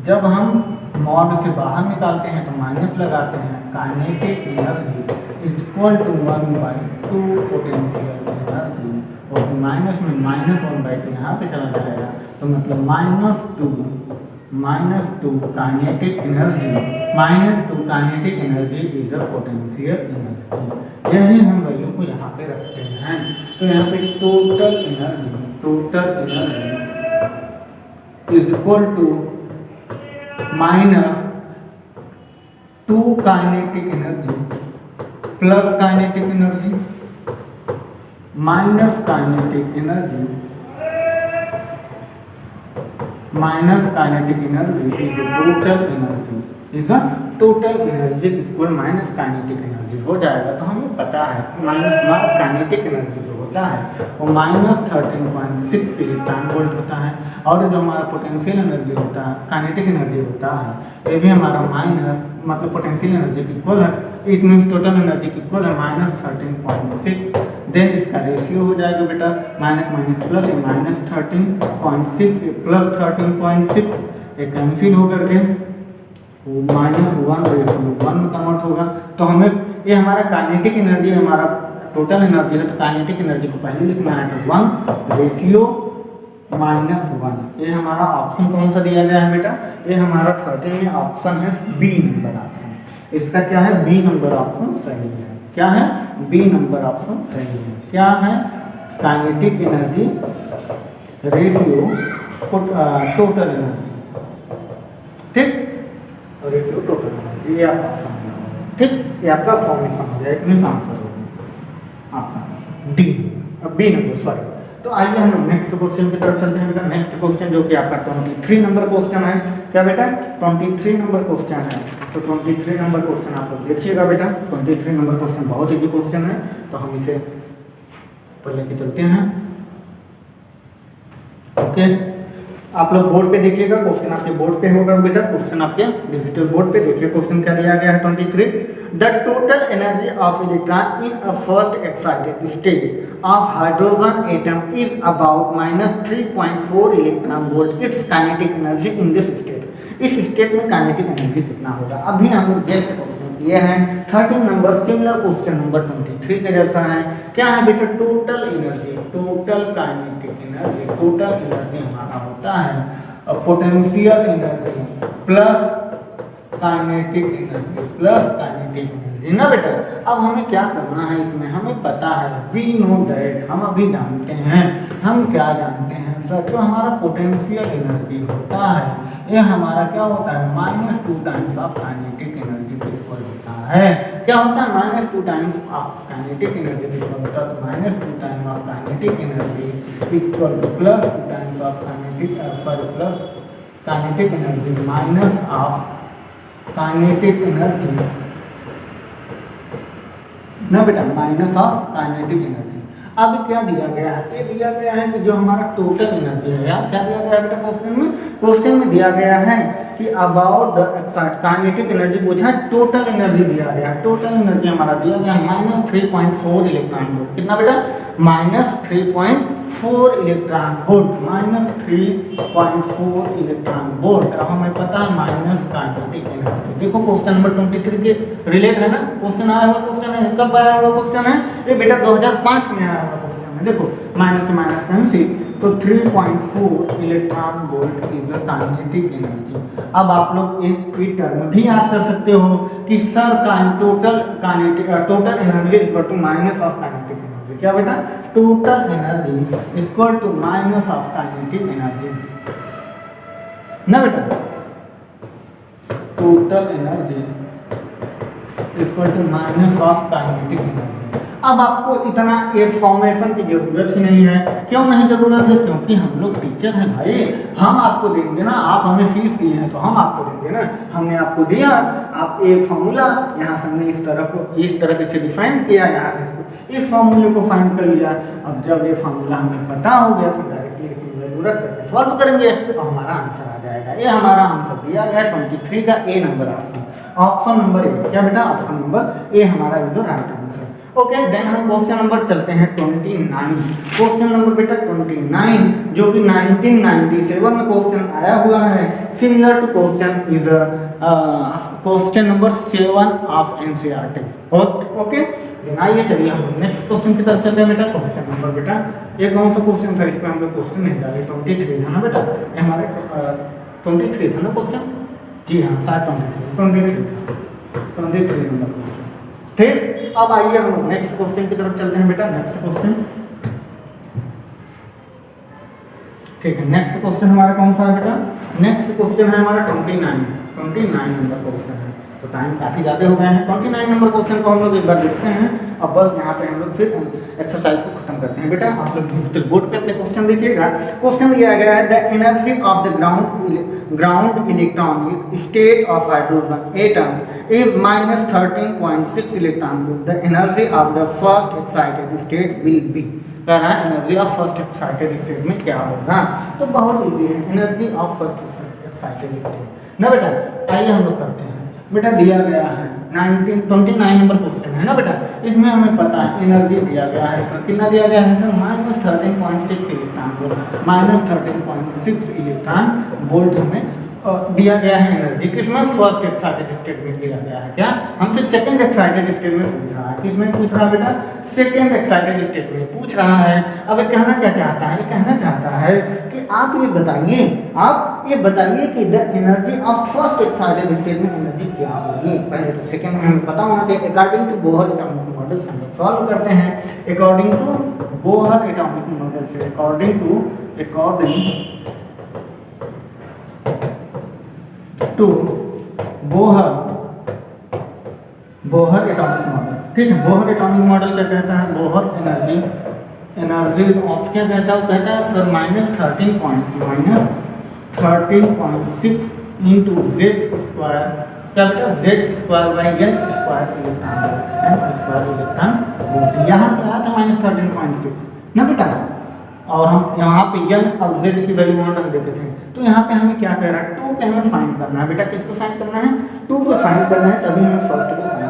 जब हम मॉड से बाहर निकालते हैं तो माइनस लगाते हैं, kinetic energy equal to 1/2 potential energy, और माइनस में -1/2 यहाँ पे चला जाएगा, तो मतलब -2 kinetic energy, -2 kinetic energy is a potential energy. यही हम वैल्यू को यहाँ पे रखते हैं। तो यहाँ पे total energy is equal to -2 kinetic energy plus kinetic energy, minus kinetic energy is total energy, is a total energy equal minus kinetic energy हो जाएगा। तो हमें पता है हमारा काइनेटिक एनर्जी जो होता है वो -13.6 इलेक्ट्रॉन वोल्ट होता है, और जो हमारा पोटेंशियल एनर्जी होता है, काइनेटिक एनर्जी होता है, ये भी हमारा माइनस मतलब पोटेंशियल एनर्जी की इक्वल है, इट मीन्स टोटल एनर्जी की इक्वल है -13.6। देन इसका रेशियो हो जाएगा बेटा माइनस माइनस प्लस, -13.6 प्लस 13.6 ये कैंसिल होकर के -1/1 में कन्वर्ट होगा। तो हमें ये हमारा काइनेटिक एनर्जी हमारा टोटल एनर्जी है, तो काइनेटिक एनर्जी को पहले लिखना है तो 1/-1। ये हमारा ऑप्शन कौन सा दिया गया है बेटा, ये हमारा 13 में ऑप्शन है बी नंबर ऑप्शन। इसका क्या है, बी नंबर ऑप्शन सही है। क्या है, बी नंबर ऑप्शन सही है। क्या है, kinetic energy ratio total energy, ठीक, रेशियो टोटल एनर्जी, ये आपका फॉर्मूला, ठीक, ये आपका फॉर्मेशन हो जाएगा, इतनी आंसर होगी आपका डी, बी नंबर सॉरी। तो आइए हम लोग नेक्स्ट क्वेश्चन की तरफ चलते हैं बेटा। नेक्स्ट क्वेश्चन जो कि आपका 23 नंबर क्वेश्चन है। क्या बेटा, 23 नंबर क्वेश्चन है। तो 23 नंबर क्वेश्चन आप लोग देखिएगा बेटा। 23 नंबर क्वेश्चन बहुत इजी क्वेश्चन है, तो हम इसे पढ़ लेके चलते हैं। ओके, आप लोग बोर्ड पे देखिएगा, क्वेश्चन आपके बोर्ड पे होगा बेटा, क्वेश्चन आपके डिजिटल बोर्ड पे देखिए क्वेश्चन क्या दिया गया है 23। The total energy of electron in a first excited state of hydrogen atom is about -3.4 electron volt. It's kinetic energy in this state. इस स्टेट में काइनेटिक एनर्जी कितना होगा। अभी हम लोग जैसे क्वेश्चन किए हैं 13 नंबर, सिमिलर क्वेश्चन नंबर 23 के जैसा है। क्या है बेटा, total energy, total kinetic energy, total energy हमारा होता है potential energy plus kinetic energy, plus kinetic energy ना बेटा। अब हमें क्या करना है इसमें, हमें पता है, वी नो दैट, हम अभी जानते हैं, हम क्या जानते हैं सर, जो हमारा पोटेंशियल एनर्जी होता है ये हमारा क्या होता है, -2 टाइम्स ऑफ काइनेटिक एनर्जी के इक्वल होता है। क्या होता है, -2 टाइम्स ऑफ काइनेटिक एनर्जी के इक्वल होता है। तो -2 times of kinetic energy equal to +2 times of kinetic plus kinetic energy minus of kinetic energy ना बेटा, माइनस ऑफ काइनेटिक एनर्जी। अब क्या दिया गया है, ये दिया गया है कि जो हमारा टोटल एनर्जी है, यार क्या दिया गया है बेटा क्वेश्चन में दिया गया है कि about the excite kinetic energy पूछा है, टोटल एनर्जी दिया गया है। टोटल एनर्जी हमारा दिया गया -3.4 इलेक्ट्रॉन वोल्ट। कितना बेटा, -3.4 इलेक्ट्रॉन वोल्ट, -3.4 इलेक्ट्रॉन वोल्ट। अब हमें पता है माइनस काइनेटिक एनर्जी। देखो क्वेश्चन नंबर 23 के रिलेट है ना, क्वेश्चन आया हुआ क्वेश्चन है, कब आया हुआ क्वेश्चन है, ये बेटा 2005 में आया हुआ क्वेश्चन है। देखो माइनस से माइनस कैंसिल, तो 3.4 electron volt is a kinetic energy. अब आप लोग एक टर्म भी याद कर सकते हो कि sir total energy is equal to minus of kinetic energy. क्या बेटा, total energy equal to minus of kinetic energy ना बेटा, total energy equal to minus of kinetic energy. अब आपको इतना ये फॉर्मेशन की जरूरत ही नहीं है। क्यों नहीं जरूरत है, क्योंकि हम लोग टीचर हैं भाई, हम आपको देंगे ना, आप हमें फीस दिए हैं तो हम आपको देंगे ना। हमने आपको दिया, आप एक फॉर्मूला यहाँ से हमने इस तरह से डिफाइन किया, यहाँ से इस फॉर्मूले को फाइंड कर लिया। अब जब ये फॉर्मूला हमें पता हो गया तो डायरेक्टली इसमें वैल्यू रख करके सॉल्व करेंगे और हमारा आंसर आ जाएगा। ये हमारा आंसर दिया गया है 23 का A number option number A. क्या बेटा, ऑप्शन नंबर ए हमारा is the right answer. Okay, then हम क्वेश्चन नंबर चलते हैं 29। क्वेश्चन नंबर बेटा 29 जो कि 1997 में क्वेश्चन आया हुआ है। Similar to question is question number 7 of NCERT. Okay, then आइए चलिए हम नेक्स्ट क्वेश्चन की तरफ चलते हैं बेटा। क्वेश्चन नंबर बेटा ये कौन सा क्वेश्चन था, इस पर हम लोग क्वेश्चन नहीं डाले, 23 था ना बेटा, ये हमारे 23 था ना क्वेश्चन, जी हाँ शायद 23 नंबर क्वेश्चन। ठीक, अब आइए हम नेक्स्ट क्वेश्चन की तरफ चलते हैं बेटा। नेक्स्ट क्वेश्चन, ठीक है, नेक्स्ट क्वेश्चन हमारा कौन सा है बेटा, नेक्स्ट क्वेश्चन है हमारा 29 नंबर क्वेश्चन है। तो टाइम काफी ज्यादा हो गया है। 29 नंबर क्वेश्चन को हम लोग एक बार देखते हैं। और बस यहाँ पे हम लोग फिर एक्सरसाइज को खत्म करते हैं। बेटा आप लोग डिजिटल बोर्ड पे अपने क्वेश्चन देखिएगा। क्वेश्चन दिया गया है the energy of the ground electronic state of hydrogen atom is -13.6 electron volt. The energy of the first excited state will be. कह रहा है energy of first excited state में क्या होगा। तो बहुत इजी है, energy of first excited state ना बेटा। आइए हम लोग करते हैं। बेटा दिया गया है 29 नंबर क्वेश्चन है ना बेटा। इसमें हमें पता है एनर्जी दिया गया है सर, कितना दिया गया है sir, -13.6 electron volt. -13.6 electron volt हमें दिया गया है एनर्जी। किसमें, फर्स्ट एक्साइटेड स्टेट में दिया गया है। क्या हमसे सेकंड एक्साइटेड स्टेट में पूछ रहा है। किसमें पूछ रहा है बेटा, सेकंड एक्साइटेड स्टेट में पूछ रहा है। अब कहना क्या चाहता है, कहना चाहता है कि आप ये बताइए कि the energy of first excited state में एनर्जी क्या होगी। पहले तो सेकंड में हमें पता होना चाहिए। According to Bohr atomic model से हम लोग सॉल्व करते हैं। According to Bohr atomic model से, according to Bohr atomic model. ठीक है, बोहर एटॉमिक मॉडल क्या कहता है, बोहर एनर्जी ऑफ क्या कहता है, वो कहता है सर -13.6 इंटू जेड स्क्वायर, क्या बेटा, Z square by N square electron volt. यहाँ से आया था -13.6 ना बेटा, और हम यहाँ पे एन और जेड की वैल्यू वन रख देते थे। तो यहाँ पे हमें क्या कह रहा है, 2 पे हमें फाइंड करना है बेटा। किसको फाइंड करना है, 2 पे फाइंड करना है, तभी हमें फर्स्ट को फाइंड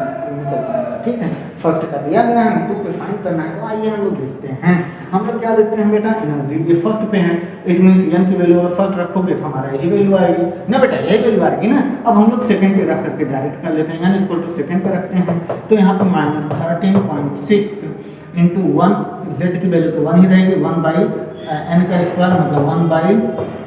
कर पाएगा। ठीक है, फर्स्ट का दिया गया है, 2 पे फाइंड करना है। तो आइए हम लोग देखते हैं। हम लोग क्या देखते हैं बेटा, एनर्जी ये फर्स्ट पे है, इट मीन्स एन की वैल्यू अगर फर्स्ट रखोगे तो हमारा यही वैल्यू आएगी ना बेटा, यही वैल्यू आएगी ना। अब हम लोग सेकंड पे रख करके डायरेक्ट कर लेते हैं, एन इक्वल टू सेकंड पे रखते हैं। तो यहाँ पे -13.6 इंटू 1, जेड की वैल्यू तो 1 ही रहेगी, 1 बाई एन का स्क्वायर मतलब 1 बाई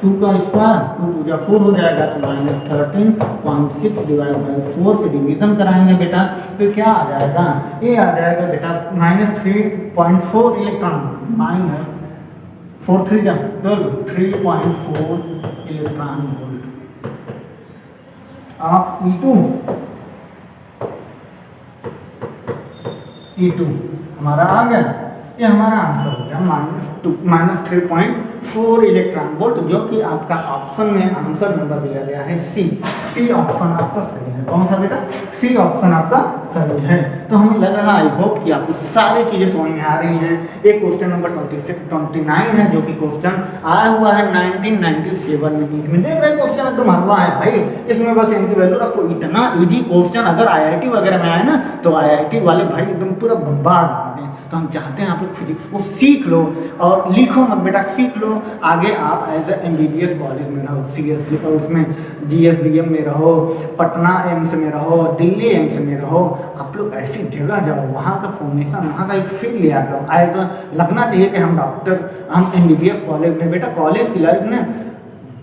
2 का स्क्वायर, 2 2 जा 4 हो जाएगा। तो -13.6 डिवाइड बाई 4 से डिवीजन कराएंगे बेटा, तो क्या आ जाएगा, ये आ जाएगा बेटा -3.4 इलेक्ट्रॉन, -4 3 जा 3.4 इलेक्ट्रॉन वोल्ट ऑफ E2 हमारा आ गया। ये हमारा आंसर हो गया -3.4 इलेक्ट्रॉन वोल्ट, जो कि आपका ऑप्शन में आंसर नंबर दिया गया है सी ऑप्शन आपका सही है। कौन सा बेटा, सी ऑप्शन आपका सही है। तो हमें लग रहा है, आई होप कि आपको सारी चीजें समझ में आ रही हैं। एक क्वेश्चन नंबर 29 है, जो कि क्वेश्चन आया हुआ है 1997 में देख रहे हैं। क्वेश्चन एकदम हलवा है भाई, इसमें बस इनकी वैल्यू रखो। इतना इजी क्वेश्चन अगर IIT वगैरह में आए ना, तो IIT वाले भाई एकदम पूरा बम्बार्ड बना दें। तो हम चाहते हैं आप लोग फिजिक्स को सीख लो और लिखो मत बेटा, सीख लो। आगे आप एज ए MBBS कॉलेज में रहो, CSE का उसमें GSDM में रहो, पटना एम्स में रहो, दिल्ली एम्स में रहो, आप लोग ऐसी जगह जाओ, वहाँ का फॉर्मेशन, वहाँ का एक फील लिया करो। एज लगना चाहिए कि हम डॉक्टर, हम MBBS कॉलेज में। बेटा कॉलेज की लाइफ में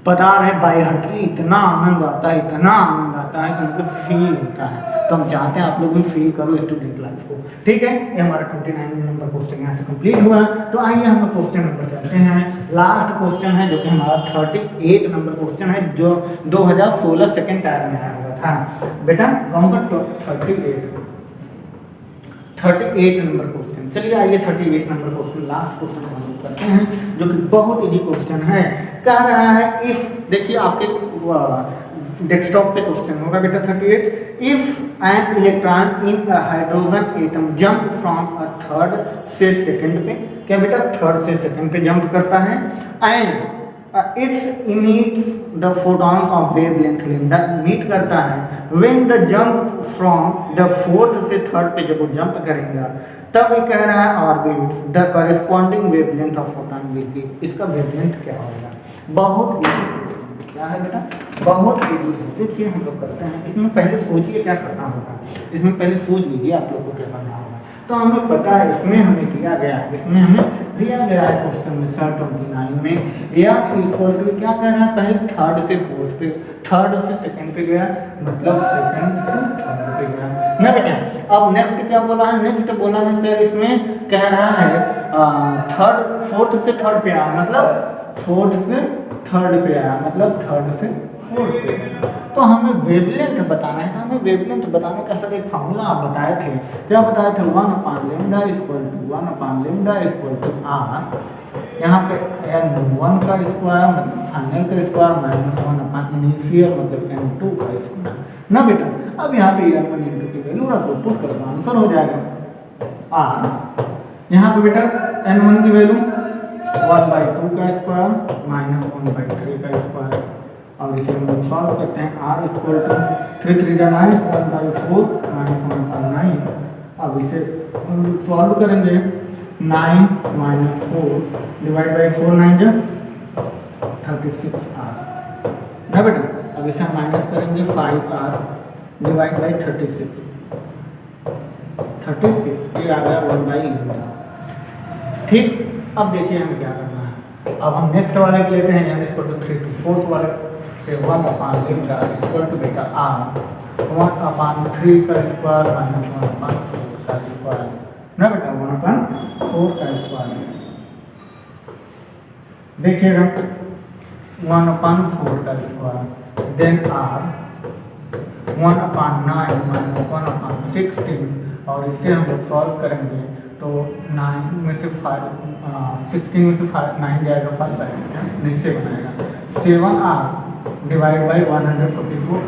बता रहे बाय हार्टली इतना आनंद आता है, इतना आनंद आता है कि मतलब फील होता है। तो हम चाहते हैं आप लोग भी फील करो स्टूडेंट लाइफ को। ठीक है, ये हमारा 29 नंबर क्वेश्चन यहाँ से कंप्लीट हुआ। तो आइए हम क्वेश्चन नंबर चलते हैं। लास्ट क्वेश्चन है, जो कि हमारा 38 नंबर क्वेश्चन है, जो 2016 सेकेंड टायर में आया हुआ था बेटा। कौन सा, 38 नंबर क्वेश्चन। चलिए आइए 38 नंबर क्वेश्चन, लास्ट क्वेश्चन हम लोग करते हैं, जो कि बहुत इजी क्वेश्चन है। कह रहा है इफ, देखिए आपके डेस्कटॉप पे क्वेश्चन होगा बेटा 38। If N electron in a hydrogen atom jump from a third से सेकंड पे, क्या बेटा थर्ड से सेकंड पे जंप करता है, and it's emits the photons of wavelength lambda, emit करता है। When the jump from the fourth से थर्ड पे जब वो जंप करेगा, तब ये कह रहा है orbits the corresponding wavelength of photon will be. इसका वेवलेंथ क्या होगा, बहुत इजी क्या है बेटा, बहुत इजी है। देखिए हम लोग करते हैं, इसमें पहले सोचिए क्या करना होगा, इसमें पहले सोच लीजिए आप लोग को क्या करना होगा। तो हमें पता है, इसमें हमें दिया गया है, इसमें हमें दिया गया है क्वेश्चन में 29 में एयर इक्वल टू क्या कह रहा है, पहले थर्ड से फोर्थ पे, थर्ड से सेकंड पे गया, मतलब सेकंड टू थर्ड पे गया ना बेटा। अब नेक्स्ट क्या बोला है, नेक्स्ट बोला है सर इसमें कह रहा है थर्ड फोर्थ से थर्ड पे आया, मतलब फोर्थ से थर्ड पे आया, मतलब थर्ड से फोर्थ पे आया। तो हमें वेवलेंथ बताना है, तो हमें वेवलेंथ बताने का सर एक फार्मूला आप बताए थे, क्या बताए थे, 1/λ = r, यहाँ पे n1 का स्क्वायर मतलब फाइनल का स्क्वायर माइनस 1/इनिशियल मतलब n2 का स्क्वायर ना बेटा। अब यहाँ पे n1 n2 की वैल्यू रख दो, पुट कर दो, आंसर हो जाएगा r। यहाँ पे बेटा n1 की वैल्यू 1/2 का स्क्वायर माइनस 1/3 का स्क्वायर, और इसे हम लोग सॉल्व करते हैं। r = 3 3 जा 9 1/4 माइनस 1/9। अब इसे हम सॉल्व करेंगे, 9 माइनस 4 डिवाइड बाई 4 9 जा 36r ना बेटा। अब इसे हम माइनस करेंगे 5r डिवाइड बाई 36 ये आ गया 1/λ। ठीक, अब देखिए हमें क्या करना है। अब हम नेक्स्ट वाले को लेते हैं, यानी इसको 3 to 4 वाले 1/λ = बेटा r 1/3 का स्क्वायर माइनस 1/4 का स्क्वायर ना बेटा, 1/4 का स्क्वायर। देखिएगा 1/4 का स्क्वायर, देन r 1/9 माइनस 1/16, और इसे हम लोग सॉल्व करेंगे तो 9 में से 16 में से 9 जाएगा, 5 आएगा, नहीं 7 आएगा, 7r डिवाइड बाई 144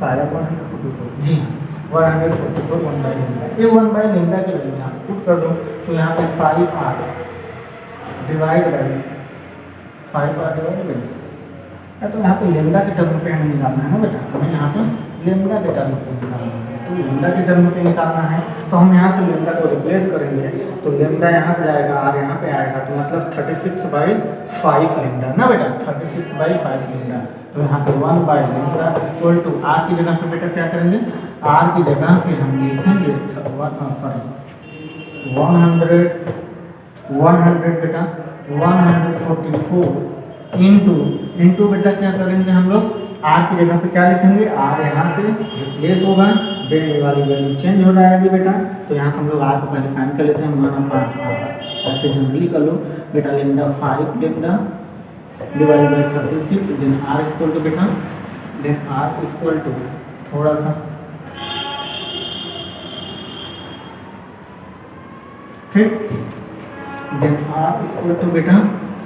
सारा 144 जी हाँ 144 1/λ। ये 1/λ के वैल्यू यहाँ पुट कर दो, तो यहाँ पे 5r divide by 5r divide by, तो यहाँ पे लेमडा के टर्म पे हमें निकालना है ना बेटा, हमें यहाँ पे लेमडा के टर्म पे निकालना है। तो लेमडा के टर्म पे निकालना है तो हम यहाँ से लेमडा को रिप्लेस करेंगे, तो लेमडा यहाँ पे जाएगा, r यहाँ पे आएगा, तो मतलब 36/5 लेमडा ना बेटा, 36/5 लेमडा। तो यहाँ पे 1/λ = r की जगह पे बेटा क्या करेंगे, r की जगह पे हम लिखेंगे 100 बेटा 144 इंटू बेटा क्या करेंगे हम लोग, r की जगह पे क्या लिखेंगे, r यहाँ से रिप्लेस होगा, देन ये वाली वैल्यू चेंज हो जाएगी बेटा। तो यहाँ से हम लोग r को पहले फाइंड कर लेते हैं, 1/r ऐसे जनरली कर लो बेटा, lambda 5 lambda divide by 36, then r = बेटा, देन r = थोड़ा सा ठीक, देन r = बेटा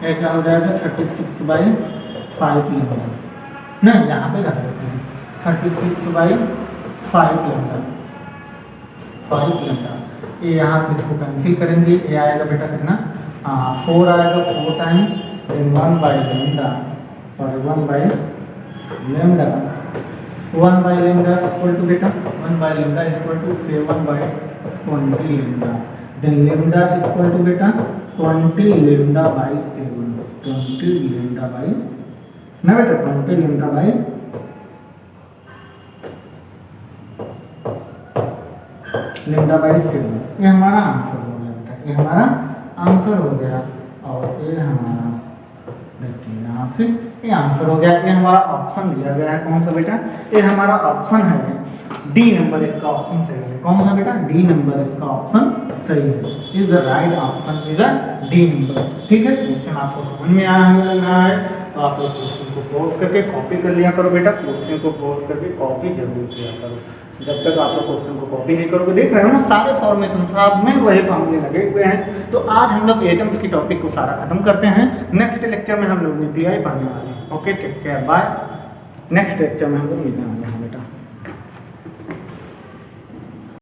क्या हो जाएगा 36/5 लेमडा ना, यहाँ पे रख देते हैं 36/5 लेमडा। ये यहाँ से इसको कैंसिल करेंगे, ये आएगा बेटा कितना, 4 आएगा, 4 टाइम्स, देन 1/λ सॉरी 1/λ बेटा 1/λ = 7/20 लेमडा, देन लेमडा = बेटा 20λ/7 20λ ना बेटा 20λ/, ये हमारा आंसर हो गया बेटा, ये हमारा आंसर हो गया। और ये हमारा देखिए यहाँ से ये आंसर हो गया, ये हमारा ऑप्शन दिया गया है, कौन सा बेटा, ये हमारा ऑप्शन है डी नंबर, इसका ऑप्शन सही है। कौन सा बेटा, डी नंबर इसका ऑप्शन सही है, is the right option is a D number. ठीक है, क्वेश्चन आपको समझ में आया हमें लग रहा है, तो आप लोग क्वेश्चन को पॉज करके कॉपी कर लिया करो बेटा, क्वेश्चन को पॉज करके कॉपी जरूर किया करो। जब तक आप लोग क्वेश्चन को कॉपी नहीं करोगे, देख रहे हो ना सारे फॉर्मेशन साहब में वही फॉर्मूले लगे हुए हैं। तो आज हम लोग एटम्स की टॉपिक को सारा खत्म करते हैं, नेक्स्ट लेक्चर में हम लोग न्यूक्लियाई पढ़ने वाले हैं। Okay, take care, bye. Next lecture में हम लोग मिलने वाले हैं।